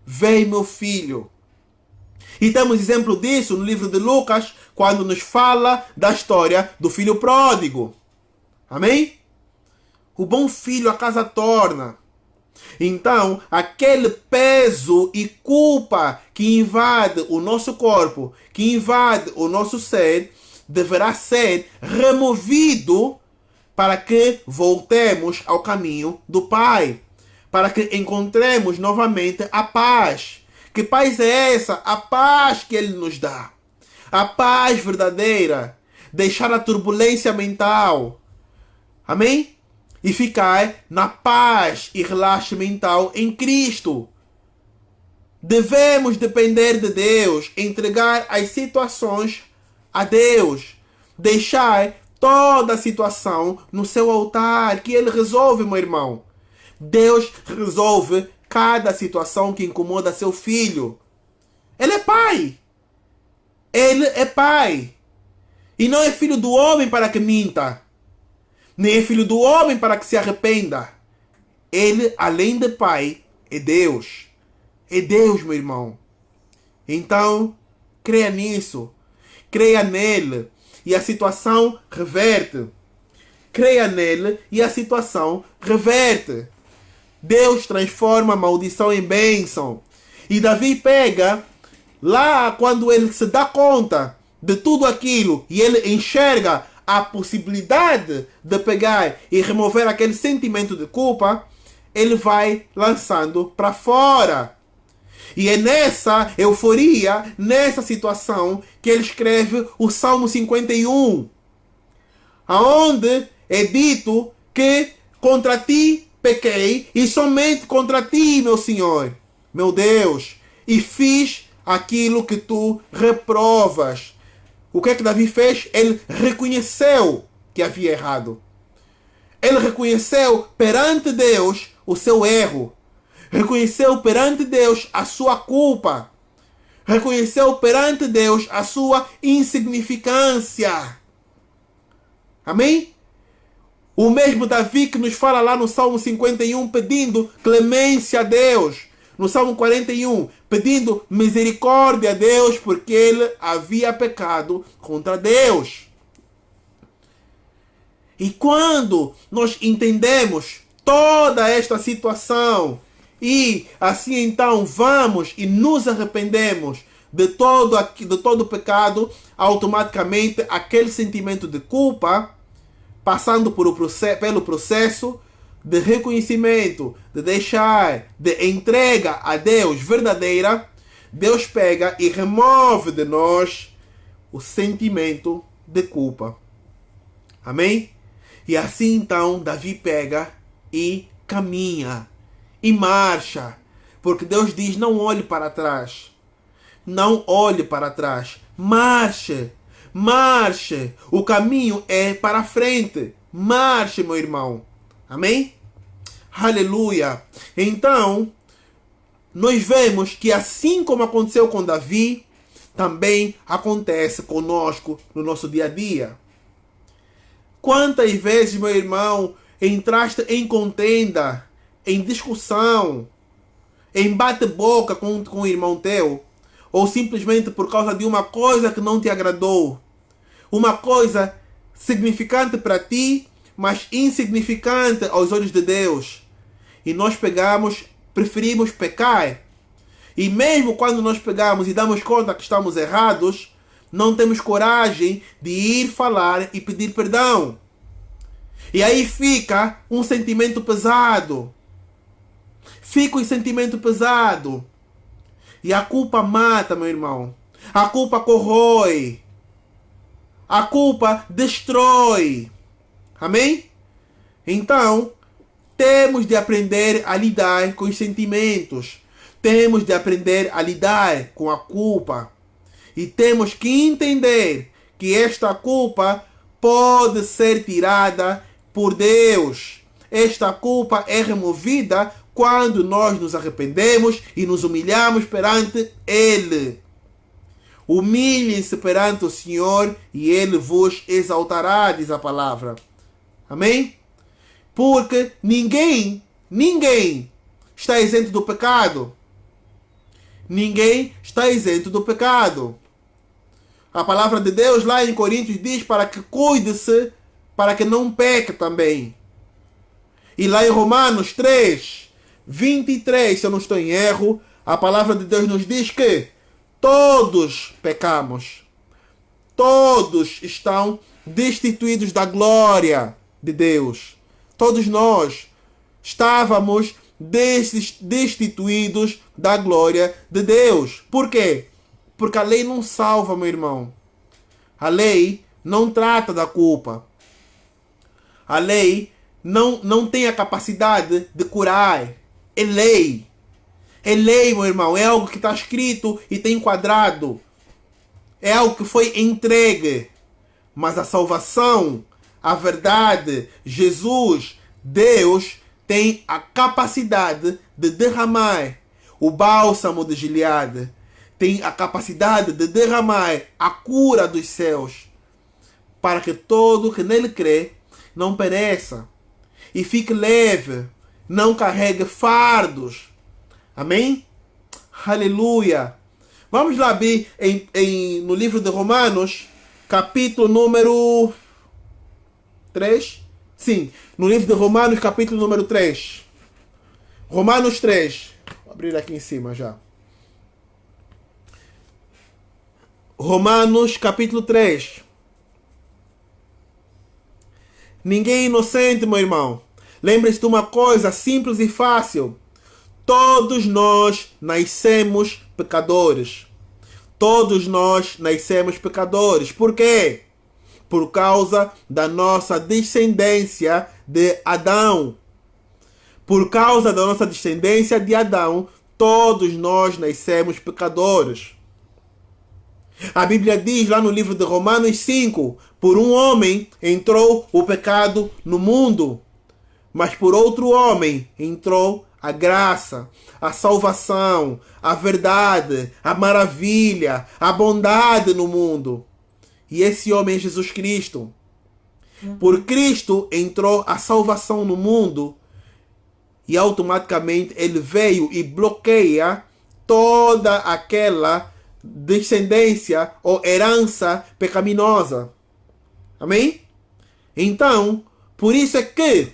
Speaker 1: Vem, meu filho. E temos exemplo disso no livro de Lucas, quando nos fala da história do filho pródigo. Amém? O bom filho a casa torna. Então, aquele peso e culpa que invade o nosso corpo, que invade o nosso ser, deverá ser removido para que voltemos ao caminho do Pai, para que encontremos novamente a paz. Que paz é essa? A paz que Ele nos dá. A paz verdadeira. Deixar a turbulência mental. Amém? E ficar na paz e relaxe mental em Cristo. Devemos depender de Deus, entregar as situações a Deus, deixar toda a situação no seu altar, que Ele resolve, meu irmão. Deus resolve cada situação que incomoda seu filho. Ele é pai. Ele é pai. E não é filho do homem para que minta. Nem é filho do homem para que se arrependa. Ele, além de pai, é Deus. É Deus, meu irmão. Então, creia nisso. Creia nele. E a situação reverte. Creia nele e a situação reverte. Deus transforma a maldição em bênção. E Davi pega, lá quando ele se dá conta de tudo aquilo e ele enxerga a possibilidade de pegar e remover aquele sentimento de culpa, ele vai lançando para fora. E é nessa euforia, nessa situação, que ele escreve o Salmo 51, aonde é dito que contra ti pequei, e somente contra ti, meu Senhor, meu Deus, e fiz aquilo que tu reprovas. O que é que Davi fez? Ele reconheceu que havia errado. Ele reconheceu perante Deus o seu erro. Reconheceu perante Deus a sua culpa. Reconheceu perante Deus a sua insignificância. Amém? O mesmo Davi que nos fala lá no Salmo 51 pedindo clemência a Deus. No Salmo 41 pedindo misericórdia a Deus porque ele havia pecado contra Deus. E quando nós entendemos toda esta situação e assim então vamos e nos arrependemos de todo o pecado, automaticamente aquele sentimento de culpa, passando pelo processo de reconhecimento, de deixar, de entrega a Deus verdadeira, Deus pega e remove de nós o sentimento de culpa. Amém? E assim então Davi pega e caminha e marcha, porque Deus diz: não olhe para trás, não olhe para trás, marche, marche, o caminho é para frente, marche, meu irmão. Amém? Aleluia. Então, nós vemos que assim como aconteceu com Davi, também acontece conosco no nosso dia a dia. Quantas vezes, meu irmão, entraste em contenda, em discussão, em bate-boca com o irmão teu, ou simplesmente por causa de uma coisa que não te agradou, uma coisa significante para ti, mas insignificante aos olhos de Deus. E nós preferimos pecar. E mesmo quando nós pegamos e damos conta que estamos errados, não temos coragem de ir falar e pedir perdão. E aí fica um sentimento pesado. Fica um sentimento pesado. E a culpa mata, meu irmão. A culpa corrói. A culpa destrói. Amém? Então, temos de aprender a lidar com os sentimentos. Temos de aprender a lidar com a culpa. E temos que entender que esta culpa pode ser tirada por Deus. Esta culpa é removida quando nós nos arrependemos e nos humilhamos perante Ele. Humilhem-se perante o Senhor e Ele vos exaltará, diz a palavra. Amém? Porque ninguém está isento do pecado. Ninguém está isento do pecado. A palavra de Deus lá em Coríntios diz para que cuide-se, para que não peque também. E lá em Romanos 3, 23, se eu não estou em erro, a palavra de Deus nos diz que todos pecamos. Todos estão destituídos da glória de Deus. Todos nós estávamos destituídos da glória de Deus. Por quê? Porque a lei não salva, meu irmão. A lei não trata da culpa. A lei não tem a capacidade de curar. É lei. É lei, meu irmão. É algo que está escrito e tem enquadrado. É algo que foi entregue. Mas a salvação, a verdade, Jesus, Deus, tem a capacidade de derramar o bálsamo de Gileade. Tem a capacidade de derramar a cura dos céus. Para que todo que nele crê não pereça. E fique leve. Não carregue fardos. Amém? Aleluia. Vamos lá abrir no livro de Romanos, capítulo número 3. Sim, no livro de Romanos, capítulo número 3. Romanos 3. Vou abrir aqui em cima já. Romanos, capítulo 3. Ninguém é inocente, meu irmão. Lembre-se de uma coisa simples e fácil. Todos nós nascemos pecadores. Todos nós nascemos pecadores. Por quê? Por causa da nossa descendência de Adão. Por causa da nossa descendência de Adão, todos nós nascemos pecadores. A Bíblia diz lá no livro de Romanos 5, por um homem entrou o pecado no mundo, mas por outro homem entrou a graça, a salvação, a verdade, a maravilha, a bondade no mundo. E esse homem é Jesus Cristo. Por Cristo entrou a salvação no mundo e automaticamente ele veio e bloqueia toda aquela descendência ou herança pecaminosa. Amém? Então, por isso é que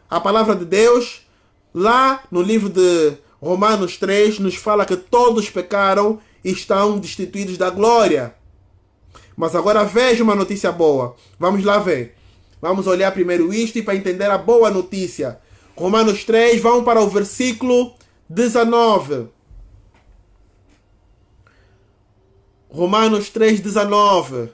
Speaker 1: a palavra de Deus, lá no livro de Romanos 3, nos fala que todos pecaram e estão destituídos da glória. Mas agora veja uma notícia boa. Vamos lá ver. Vamos olhar primeiro isto e para entender a boa notícia. Romanos 3, vamos para o versículo 19. Romanos 3, 19.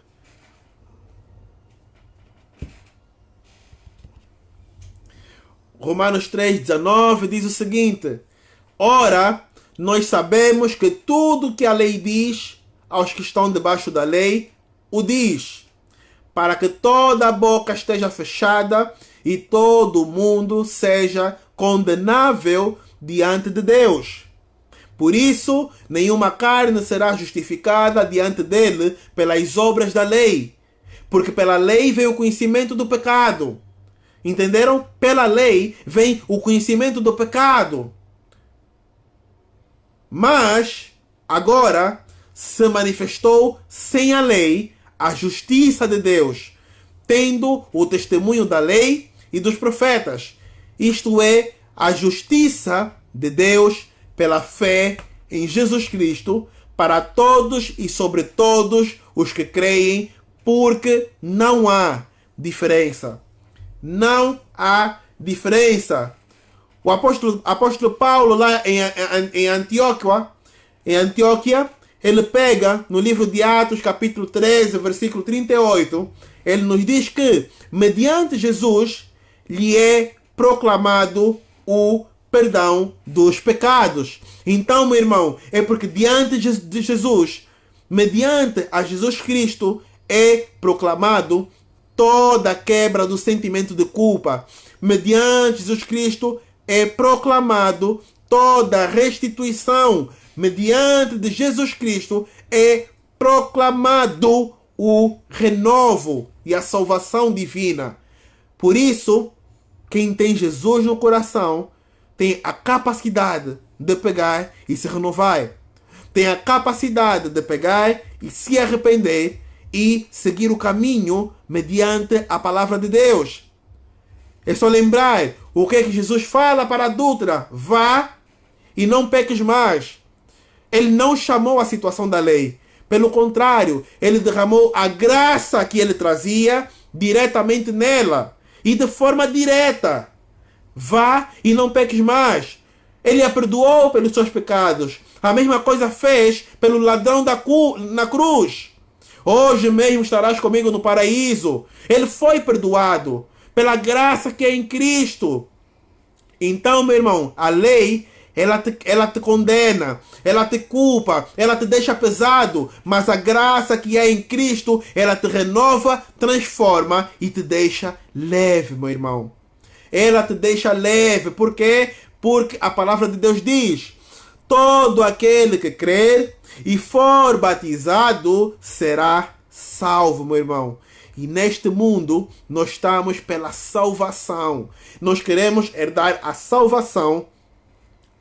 Speaker 1: Romanos 3, 19 diz o seguinte: ora, nós sabemos que tudo que a lei diz aos que estão debaixo da lei, o diz, para que toda a boca esteja fechada e todo mundo seja condenável diante de Deus. Por isso, nenhuma carne será justificada diante dele pelas obras da lei, porque pela lei vem o conhecimento do pecado. Entenderam? Pela lei vem o conhecimento do pecado. Mas, agora, se manifestou sem a lei a justiça de Deus, tendo o testemunho da lei e dos profetas. Isto é, a justiça de Deus pela fé em Jesus Cristo, para todos e sobre todos os que creem, porque não há diferença. Não há diferença. O apóstolo Paulo, lá em Antioquia, ele pega no livro de Atos, capítulo 13, versículo 38, ele nos diz que, mediante Jesus, lhe é proclamado o perdão dos pecados. Então, meu irmão, é porque diante de Jesus, mediante a Jesus Cristo, é proclamado toda a quebra do sentimento de culpa. Mediante Jesus Cristo é proclamado toda a restituição. Mediante de Jesus Cristo é proclamado o renovo e a salvação divina. Por isso, quem tem Jesus no coração tem a capacidade de pegar e se renovar. Tem a capacidade de pegar e se arrepender e seguir o caminho mediante a palavra de Deus. É só lembrar o que Jesus fala para a adúltera: vá e não peques mais. Ele não chamou a situação da lei. Pelo contrário, ele derramou a graça que ele trazia diretamente nela. E de forma direta. Vá e não peques mais. Ele a perdoou pelos seus pecados. A mesma coisa fez pelo ladrão na cruz. Hoje mesmo estarás comigo no paraíso. Ele foi perdoado pela graça que é em Cristo. Então, meu irmão, a lei, ela te condena, ela te culpa, ela te deixa pesado, mas a graça que é em Cristo, ela te renova, transforma e te deixa leve, meu irmão. Ela te deixa leve. Por quê? Porque a palavra de Deus diz: todo aquele que crer e for batizado será salvo, meu irmão. E neste mundo, nós estamos pela salvação. Nós queremos herdar a salvação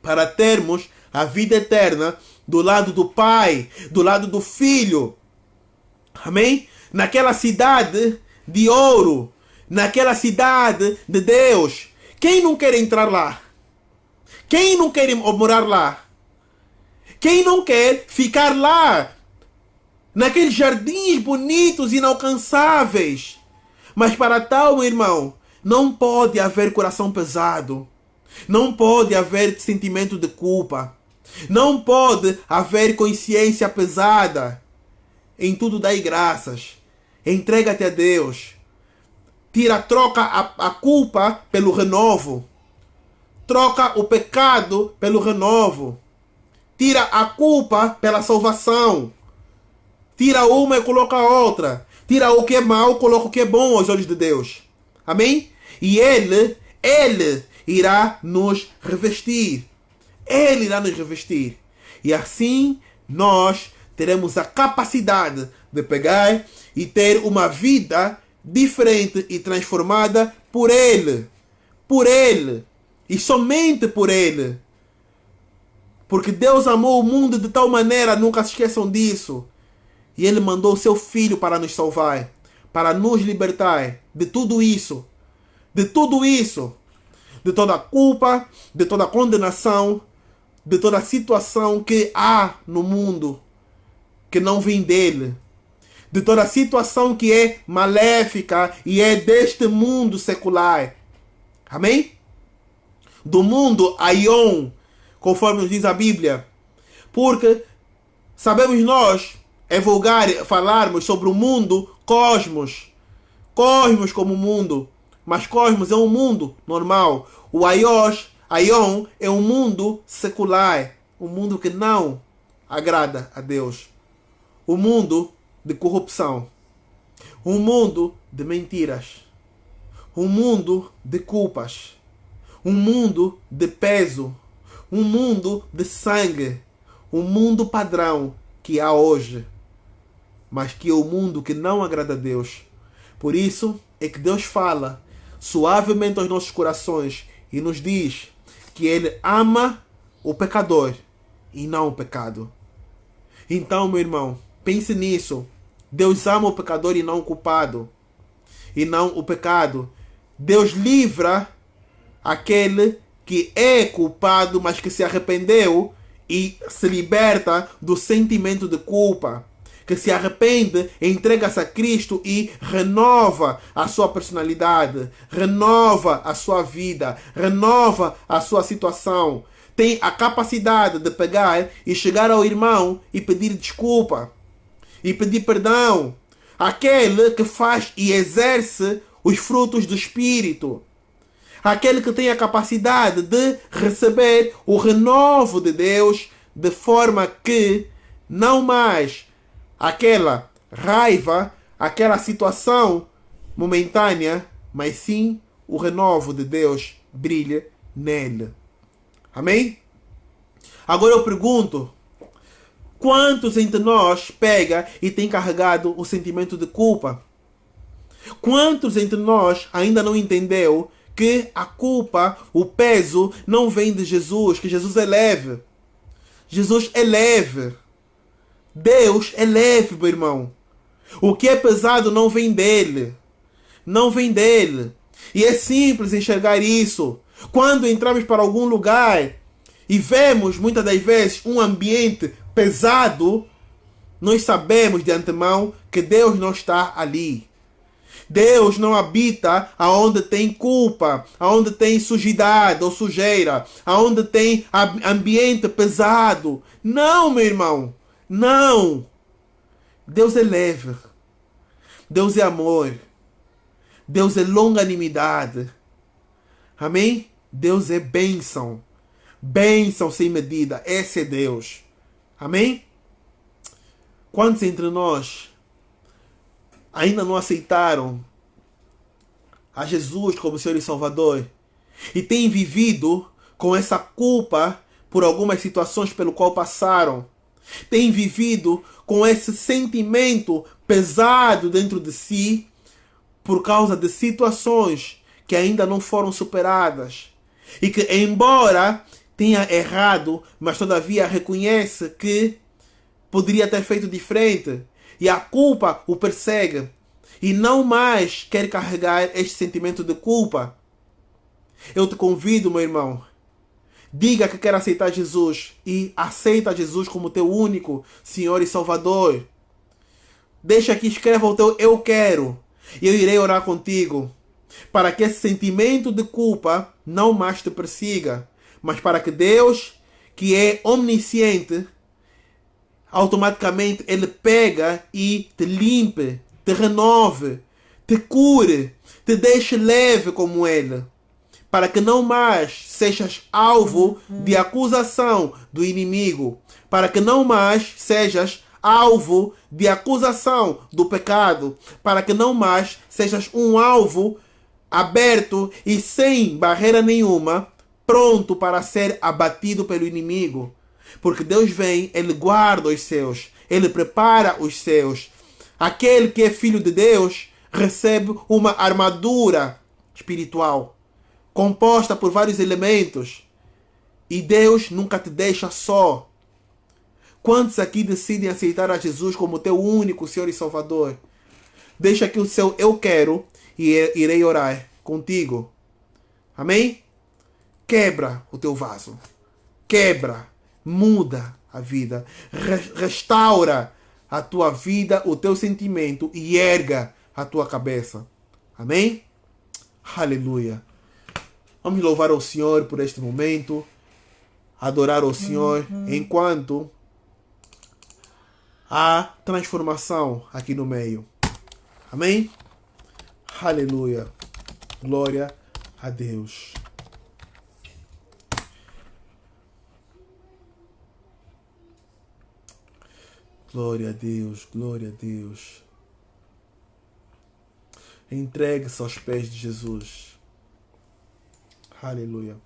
Speaker 1: para termos a vida eterna do lado do Pai, do lado do Filho. Amém? Naquela cidade de ouro, naquela cidade de Deus. Quem não quer entrar lá? Quem não quer morar lá? Quem não quer ficar lá? Naqueles jardins bonitos e inalcançáveis. Mas para tal, meu irmão, não pode haver coração pesado. Não pode haver sentimento de culpa. Não pode haver consciência pesada. Em tudo dai graças. Entrega-te a Deus. Troca a culpa pelo renovo. Troca o pecado pelo renovo. Tira a culpa pela salvação. Tira uma e coloca a outra. Tira o que é mau, coloca o que é bom aos olhos de Deus. Amém? E Ele irá nos revestir. Ele irá nos revestir. E assim nós teremos a capacidade de pegar e ter uma vida diferente e transformada por Ele. Por Ele. E somente por Ele. Porque Deus amou o mundo de tal maneira, nunca se esqueçam disso. E Ele mandou o seu Filho para nos salvar, para nos libertar de tudo isso. De tudo isso. De toda a culpa, de toda a condenação, de toda a situação que há no mundo que não vem dele. De toda a situação que é maléfica e é deste mundo secular. Amém? Do mundo aion, conforme nos diz a Bíblia. Porque sabemos nós, é vulgar falarmos sobre o mundo cosmos. Cosmos como mundo. Mas cosmos é um mundo normal. O aion é um mundo secular. Um mundo que não agrada a Deus. Um mundo de corrupção. Um mundo de mentiras. Um mundo de culpas. Um mundo de peso. Um mundo de sangue. Um mundo padrão que há hoje. Mas que é o mundo que não agrada a Deus. Por isso é que Deus fala suavemente aos nossos corações e nos diz que Ele ama o pecador e não o pecado. Então, meu irmão, pense nisso. Deus ama o pecador e não o culpado. E não o pecado. Deus livra aquele que é culpado, mas que se arrependeu e se liberta do sentimento de culpa. Que se arrepende, entrega-se a Cristo e renova a sua personalidade, renova a sua vida, renova a sua situação. Tem a capacidade de pegar e chegar ao irmão e pedir desculpa. E pedir perdão. Aquele que faz e exerce os frutos do Espírito. Aquele que tem a capacidade de receber o renovo de Deus de forma que não mais aquela raiva, aquela situação momentânea, mas sim o renovo de Deus brilha nele. Amém? Agora eu pergunto, Quantos entre nós pega e tem carregado o sentimento de culpa? Quantos entre nós ainda não entendeu que a culpa, o peso, não vem de Jesus, que Jesus é leve? Jesus é leve. Deus é leve, meu irmão. O que é pesado não vem dele. Não vem dele. E é simples enxergar isso. Quando entramos para algum lugar e vemos, muitas das vezes, um ambiente pesado, nós sabemos de antemão que Deus não está ali. Deus não habita aonde tem culpa, aonde tem sujidade ou sujeira, aonde tem ambiente pesado. Não, meu irmão. Não. Deus é leve. Deus é amor. Deus é longanimidade. Amém? Deus é bênção. Bênção sem medida. Esse é Deus. Amém? Quantos entre nós ainda não aceitaram a Jesus como Senhor e Salvador e têm vivido com essa culpa por algumas situações pelo qual passaram? Têm vivido com esse sentimento pesado dentro de si por causa de situações que ainda não foram superadas e que, embora tenha errado, mas todavia reconhece que poderia ter feito diferente, e a culpa o persegue e não mais quer carregar este sentimento de culpa. Eu te convido, meu irmão, diga que quer aceitar Jesus e aceita Jesus como teu único Senhor e Salvador. Deixa aqui, escreva o teu eu quero e eu irei orar contigo para que esse sentimento de culpa não mais te persiga, mas para que Deus, que é onisciente, automaticamente Ele pega e te limpe, te renove, te cure, te deixe leve como Ele, para que não mais sejas alvo de acusação do inimigo, para que não mais sejas alvo de acusação do pecado, para que não mais sejas um alvo aberto e sem barreira nenhuma, pronto para ser abatido pelo inimigo. Porque Deus vem, Ele guarda os seus, Ele prepara os seus. Aquele que é filho de Deus recebe uma armadura espiritual composta por vários elementos. E Deus nunca te deixa só. Quantos aqui decidem aceitar a Jesus como teu único Senhor e Salvador? Deixa aqui o seu eu quero e irei orar contigo. Amém? Quebra o teu vaso. Quebra. Muda a vida. Restaura a tua vida, o teu sentimento e erga a tua cabeça. Amém? Aleluia. Vamos louvar ao Senhor por este momento. Adorar ao Senhor enquanto há transformação aqui no meio. Amém? Aleluia. Glória a Deus. Glória a Deus, glória a Deus. Entregue-se aos pés de Jesus. Aleluia.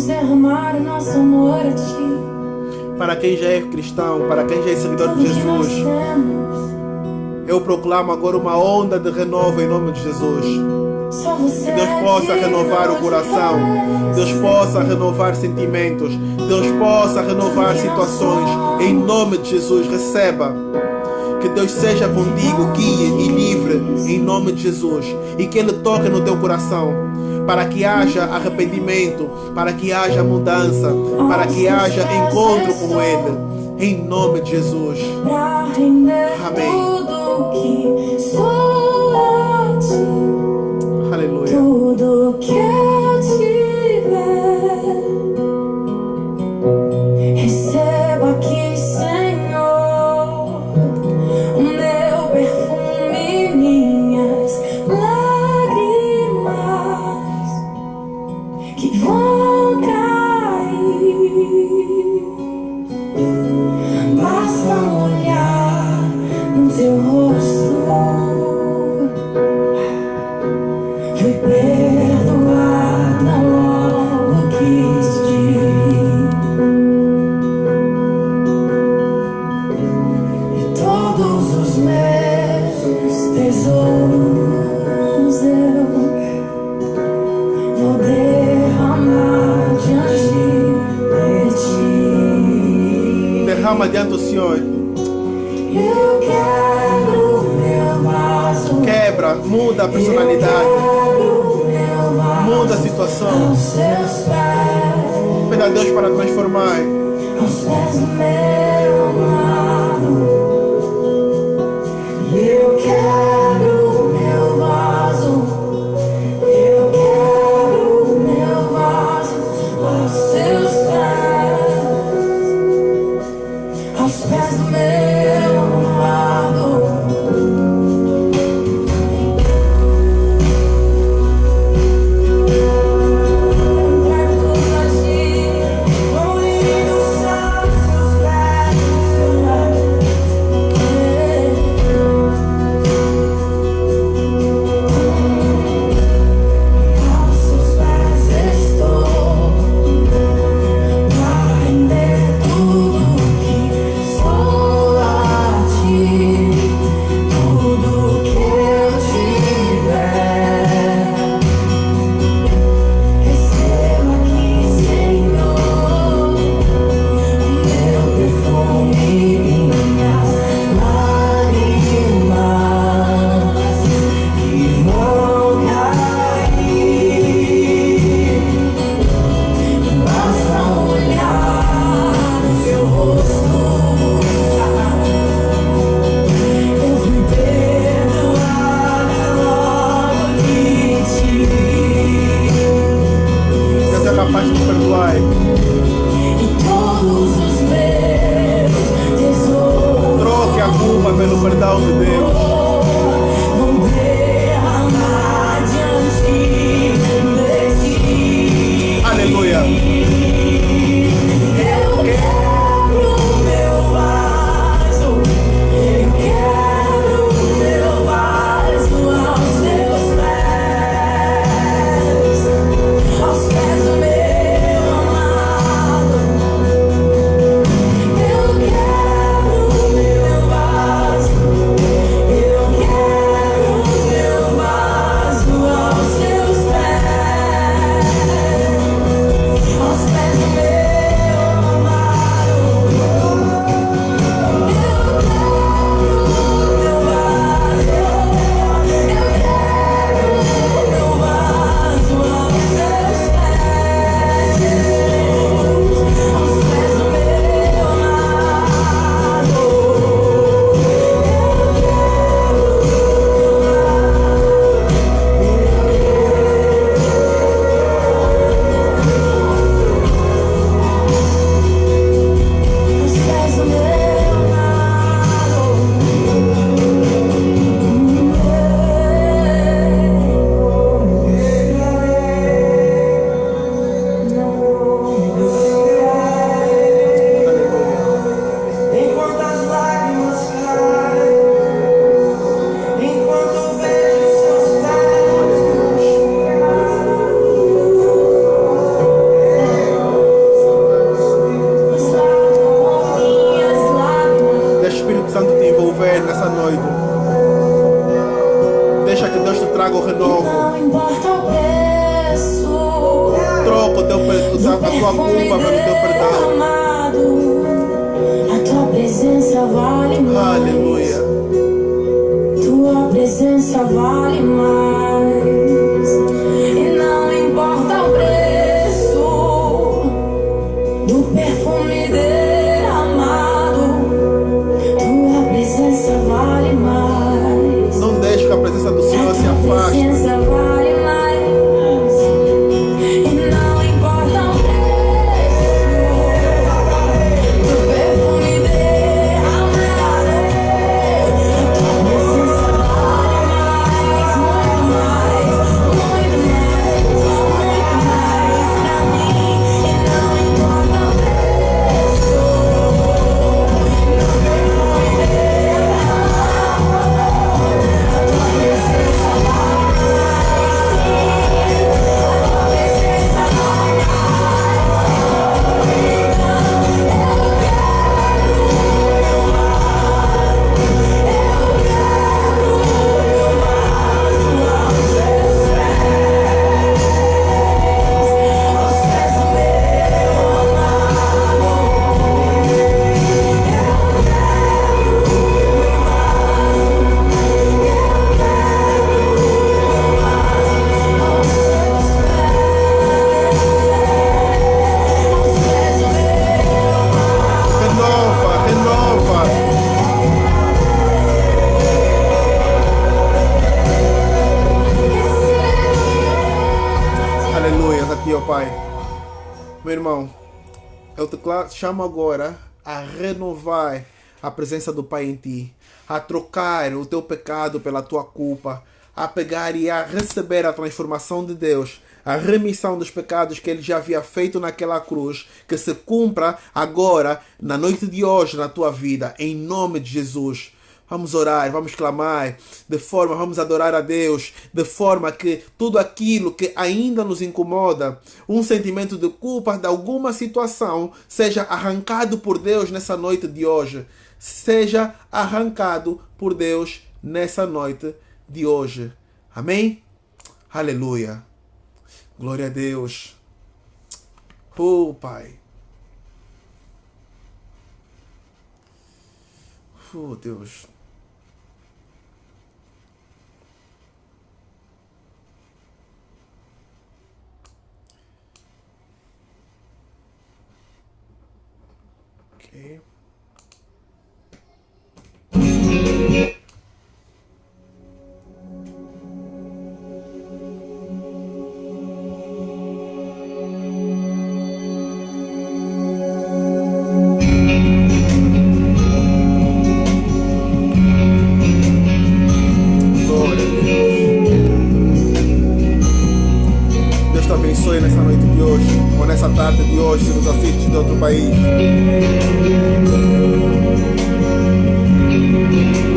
Speaker 2: Derramar o nosso amor a ti.
Speaker 1: Para quem já é cristão, para quem já é seguidor de Jesus, eu proclamo agora uma onda de renovo em nome de Jesus. Que Deus possa renovar o coração, Deus possa renovar sentimentos, Deus possa renovar situações. Em nome de Jesus, receba. Que Deus seja contigo, guie e livre em nome de Jesus. E que Ele toque no teu coração, para que haja arrependimento, para que haja mudança, para que haja encontro com Ele, em nome de Jesus. Amém. Aleluia.
Speaker 2: Tudo que eu tiver, receba aqui, Senhor, o meu perfume, minhas lágrimas que vão
Speaker 1: derrama diante do Senhor.
Speaker 2: Eu quero meu vaso.
Speaker 1: Quebra, muda a personalidade. Muda a situação. Pede a Deus para transformar.
Speaker 2: Aos pés do meu amado. Eu quero meu vaso. Eu quero meu vaso aos seus pés. Aos pés do meu amado.
Speaker 1: Meu irmão, eu te chamo agora a renovar a presença do Pai em ti, a trocar o teu pecado pela tua culpa, a pegar e a receber a transformação de Deus, a remissão dos pecados que Ele já havia feito naquela cruz, que se cumpra agora, na noite de hoje, na tua vida, em nome de Jesus. Vamos orar, vamos clamar, vamos adorar a Deus, de forma que tudo aquilo que ainda nos incomoda, um sentimento de culpa de alguma situação, seja arrancado por Deus nessa noite de hoje. Seja arrancado por Deus nessa noite de hoje. Amém? Aleluia. Glória a Deus. Oh, Pai. Oh, Deus. Ok. Nessa noite de hoje, ou nessa tarde de hoje, se nos assiste de outro país.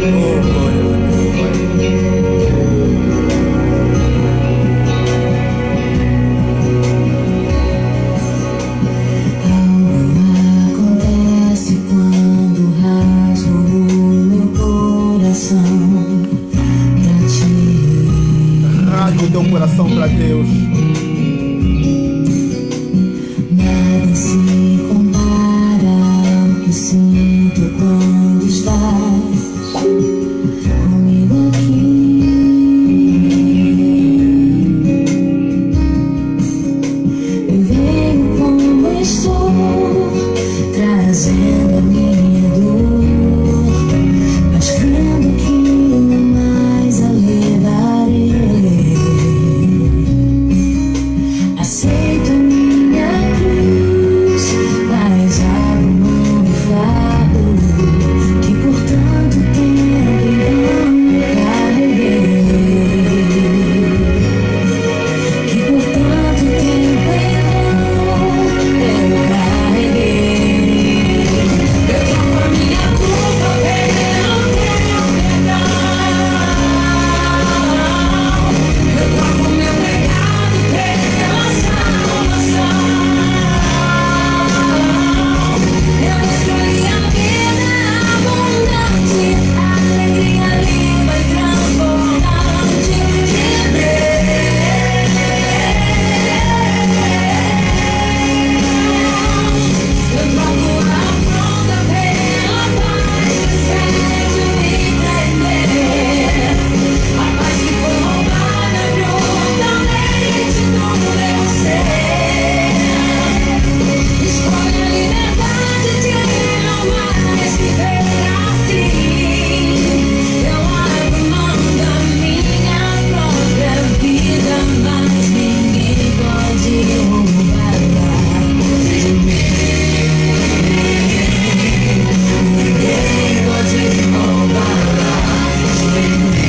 Speaker 1: Oh, glória a Deus,
Speaker 5: Algo acontece quando rasgo o meu coração pra ti.
Speaker 1: Rasga o teu coração para Deus.
Speaker 5: Se compara ao que sinto quando estás comigo aqui. Eu venho como estou, trazendo a minha dor, mas crendo que não mais a levarei. Aceito a minha cruz, mas abro mão do fardo que por tanto tempo em vão eu carreguei, que por tanto tempo em vão eu carreguei. Eu troco a minha culpa pelo teu perdão, eu troco meu pecado pela salvação. Eu escolhi a vida abundante, a alegria limpa e transbordante de Deus. Eu troco a afronta pela paz que sente me entender, a paz que foi roubada brutalmente do meu ser. Escolho a liberdade de não mais viver assim. Eu abro mão da minha própria vida, mas ninguém pode roubá-la de mim. Ninguém pode roubá-la de mim.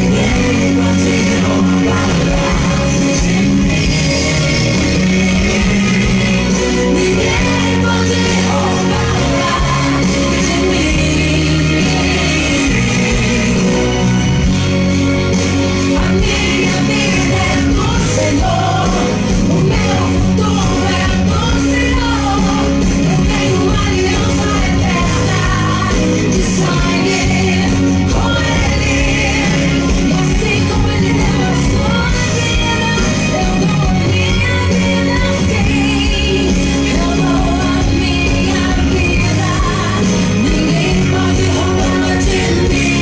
Speaker 5: Ninguém pode roubá-la de mim. Ninguém pode roubar de mim. A minha vida é do Senhor, o meu futuro é do Senhor. Eu tenho uma aliança eterna de sangue com Ele, e assim como Ele deu a sua vida, eu dou a minha vida sim. Eu dou a minha vida, ninguém pode roubar de mim.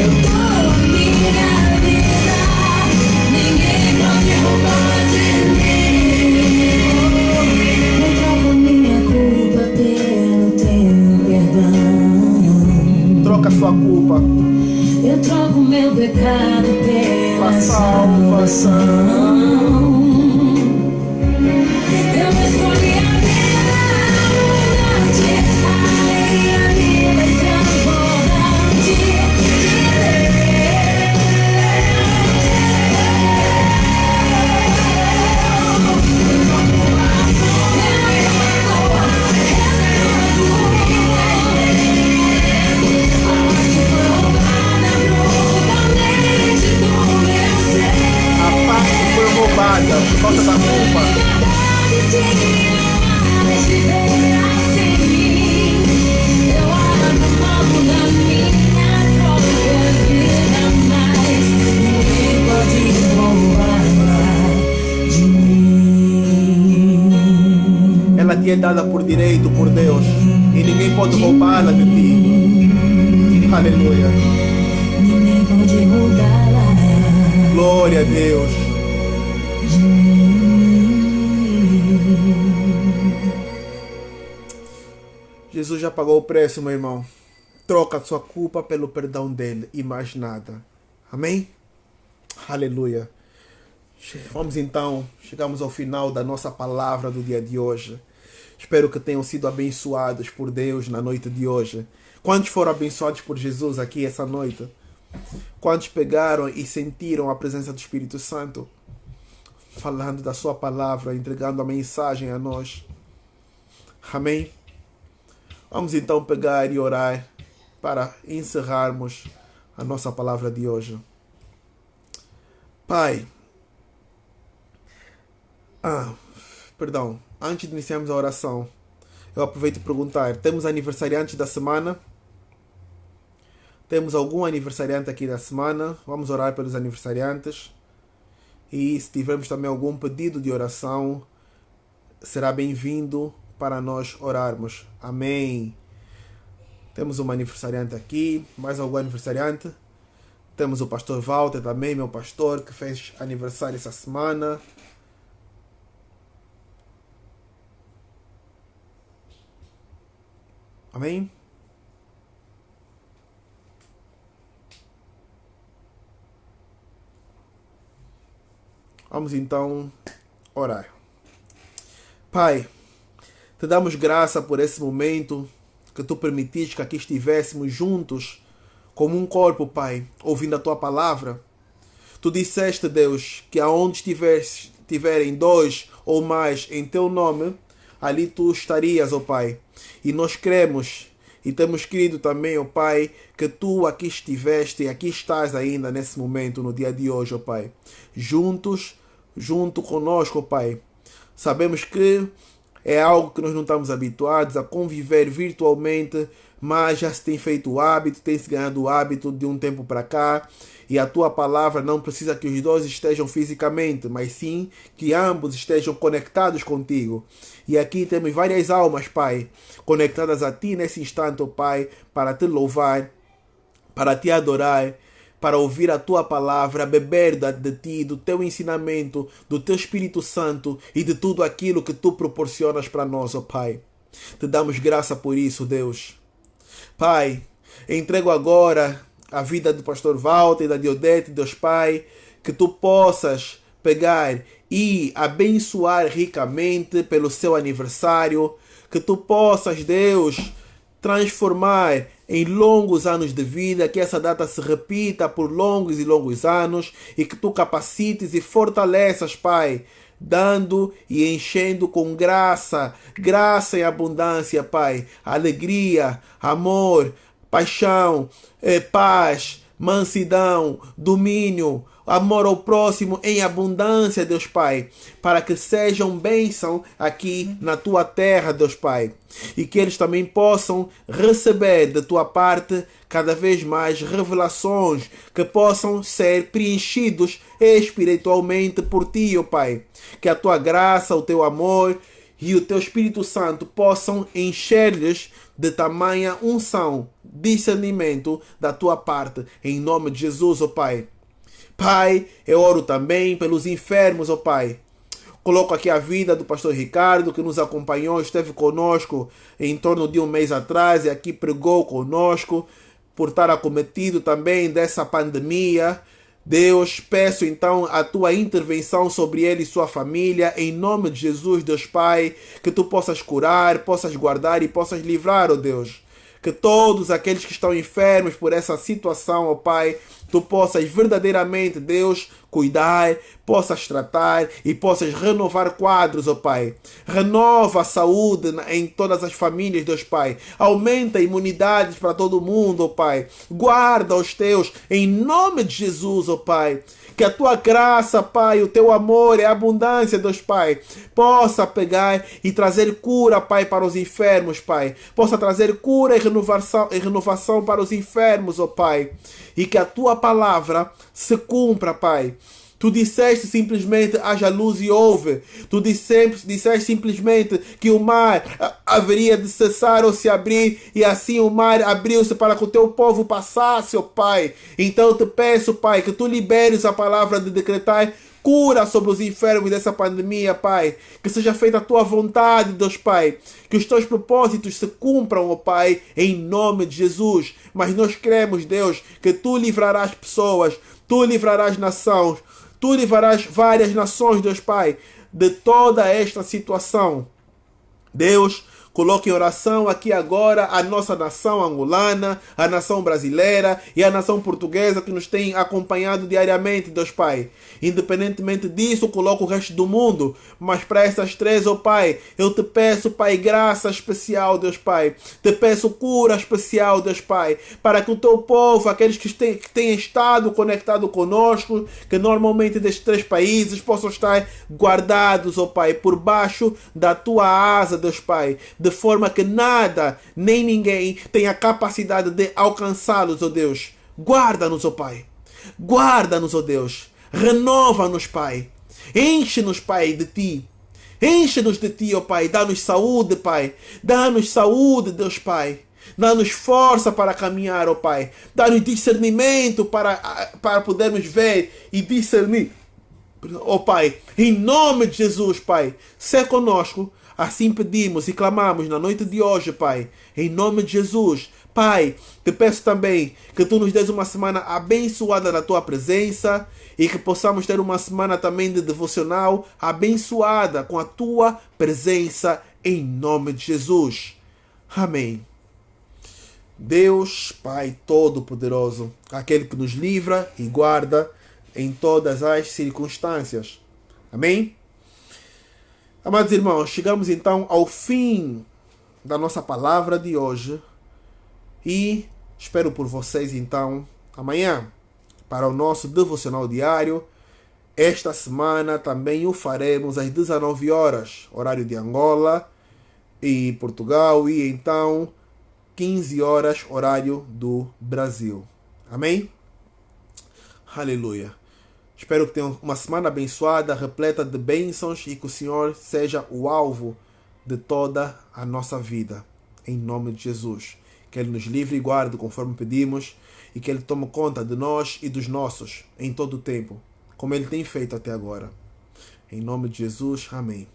Speaker 5: Eu dou a minha vida, ninguém pode roubar de mim. Eu troco a minha culpa pelo teu perdão.
Speaker 1: Troca a sua culpa.
Speaker 5: Eu troco meu pecado pela
Speaker 1: Salvação.
Speaker 5: salvação.
Speaker 1: falta da culpa.
Speaker 5: Eu abro mão da minha própria vida, mas ninguém pode roubar de mim.
Speaker 1: Ela te é dada por direito por Deus e ninguém pode roubá-la de ti. Aleluia.
Speaker 5: Ninguém pode roubá-la.
Speaker 1: Glória a Deus. Jesus já pagou o preço, meu irmão. Troca a sua culpa pelo perdão dele e mais nada. Amém? Aleluia. Vamos então, chegamos ao final da nossa palavra do dia de hoje. Espero que tenham sido abençoados por Deus na noite de hoje. Quantos foram abençoados por Jesus aqui essa noite? Quantos pegaram e sentiram a presença do Espírito Santo? Falando da sua palavra, entregando a mensagem a nós. Amém? Vamos então pegar e orar para encerrarmos a nossa palavra de hoje. Pai, antes de iniciarmos a oração, eu aproveito para perguntar, temos aniversariantes da semana? Temos algum aniversariante aqui da semana? Vamos orar pelos aniversariantes. E se tivermos também algum pedido de oração, será bem-vindo para nós orarmos. Amém. Temos um aniversariante aqui. Mais algum aniversariante? Temos o pastor Walter também, meu pastor, que fez aniversário essa semana. Amém? Vamos então orar. Pai, te damos graça por esse momento que tu permitiste que aqui estivéssemos juntos como um corpo, Pai, ouvindo a tua palavra. Tu disseste, Deus, que aonde estiverem dois ou mais em teu nome, ali tu estarias, ó Pai. E nós cremos e temos crido também, ó Pai, que tu aqui estiveste e aqui estás ainda nesse momento, no dia de hoje, ó Pai. Junto conosco, ó Pai. Sabemos que é algo que nós não estamos habituados a conviver virtualmente, mas já se tem feito o hábito, tem se ganhado o hábito de um tempo para cá. E a tua palavra não precisa que os dois estejam fisicamente, mas sim que ambos estejam conectados contigo. E aqui temos várias almas, Pai, conectadas a ti nesse instante, ó Pai, para te louvar, para te adorar, para ouvir a tua palavra, beber de ti, do teu ensinamento, do teu Espírito Santo e de tudo aquilo que tu proporcionas para nós, ó Pai. Te damos graça por isso, Deus. Pai, entrego agora a vida do pastor Walter e da Diodete, Deus Pai, que tu possas pegar e abençoar ricamente pelo seu aniversário, que tu possas, Deus, transformar em longos anos de vida, que essa data se repita por longos e longos anos e que tu capacites e fortaleças, Pai, dando e enchendo com graça em abundância, Pai, alegria, amor, paixão, paz, mansidão, domínio, amor ao próximo em abundância, Deus Pai, para que sejam bênção aqui na tua terra, Deus Pai, e que eles também possam receber da tua parte cada vez mais revelações que possam ser preenchidos espiritualmente por ti, ó Pai, que a tua graça, o teu amor e o teu Espírito Santo possam encher-lhes de tamanha unção, discernimento da tua parte, em nome de Jesus, ó Pai. Pai, eu oro também pelos enfermos, ó Pai. Coloco aqui a vida do pastor Ricardo, que nos acompanhou, esteve conosco em torno de um mês atrás e aqui pregou conosco, por estar acometido também dessa pandemia. Deus, peço então a tua intervenção sobre ele e sua família, em nome de Jesus, Deus Pai, que tu possas curar, possas guardar e possas livrar, ó Deus. Que todos aqueles que estão enfermos por essa situação, ó Pai, tu possas verdadeiramente, Deus, cuidar, possas tratar e possas renovar quadros, ó Pai. Renova a saúde em todas as famílias, Deus Pai. Aumenta a imunidade para todo mundo, ó Pai. Guarda os teus, em nome de Jesus, ó Pai. Que a tua graça, Pai, o teu amor e a abundância, Deus Pai, possa pegar e trazer cura, Pai, para os enfermos, Pai. Possa trazer cura e renovação para os enfermos, ó Pai. E que a tua palavra se cumpra, Pai. Tu disseste simplesmente, haja luz e houve. Tu disseste simplesmente que o mar haveria de cessar ou se abrir, e assim o mar abriu-se para que o teu povo passasse, ó Pai. Então eu te peço, Pai, que tu liberes a palavra de decretar cura sobre os enfermos dessa pandemia, Pai. Que seja feita a tua vontade, Deus Pai. Que os teus propósitos se cumpram, ó Pai, em nome de Jesus. Mas nós cremos, Deus, que tu livrarás pessoas, tu livrarás nações, tu livrarás várias nações, Deus Pai, de toda esta situação. Deus, coloque em oração aqui agora a nossa nação angolana, a nação brasileira e a nação portuguesa que nos tem acompanhado diariamente, Deus Pai. Independentemente disso, coloco o resto do mundo. Mas para essas três, ó Pai, eu te peço, Pai, graça especial, Deus Pai. Te peço cura especial, Deus Pai. Para que o teu povo, aqueles que têm estado conectados conosco, que normalmente destes três países, possam estar guardados, ó Pai, por baixo da tua asa, Deus Pai. De forma que nada, nem ninguém tenha capacidade de alcançá-los, ó Deus. Guarda-nos, ó Pai. Guarda-nos, ó Deus. Renova-nos, Pai. Enche-nos, Pai, de Ti. Enche-nos de Ti, ó Pai. Dá-nos saúde, Pai. Dá-nos saúde, Deus Pai. Dá-nos força para caminhar, ó Pai. Dá-nos discernimento para podermos ver e discernir, ó Pai. Em nome de Jesus, Pai. Sê conosco. Assim pedimos e clamamos na noite de hoje, Pai, em nome de Jesus. Pai, te peço também que Tu nos des uma semana abençoada na Tua presença e que possamos ter uma semana também de devocional abençoada com a Tua presença, em nome de Jesus. Amém. Deus, Pai Todo-Poderoso, aquele que nos livra e guarda em todas as circunstâncias. Amém? Amados irmãos, chegamos então ao fim da nossa palavra de hoje e espero por vocês então amanhã para o nosso devocional diário. Esta semana também o faremos às 19 horas, horário de Angola e Portugal, e então 15 horas, horário do Brasil. Amém? Aleluia. Espero que tenham uma semana abençoada, repleta de bênçãos e que o Senhor seja o alvo de toda a nossa vida. Em nome de Jesus. Que Ele nos livre e guarde conforme pedimos e que Ele tome conta de nós e dos nossos em todo o tempo, como Ele tem feito até agora. Em nome de Jesus. Amém.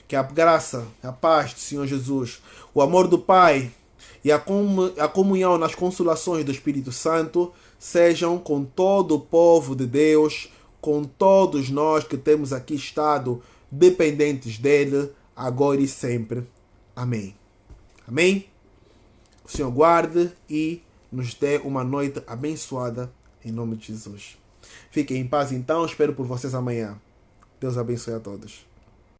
Speaker 1: Que a graça, a paz do Senhor Jesus, o amor do Pai e a comunhão nas consolações do Espírito Santo sejam com todo o povo de Deus, com todos nós que temos aqui estado dependentes dele, agora e sempre. Amém. Amém? O Senhor guarde e nos dê uma noite abençoada, em nome de Jesus. Fiquem em paz então, espero por vocês amanhã. Deus abençoe a todos.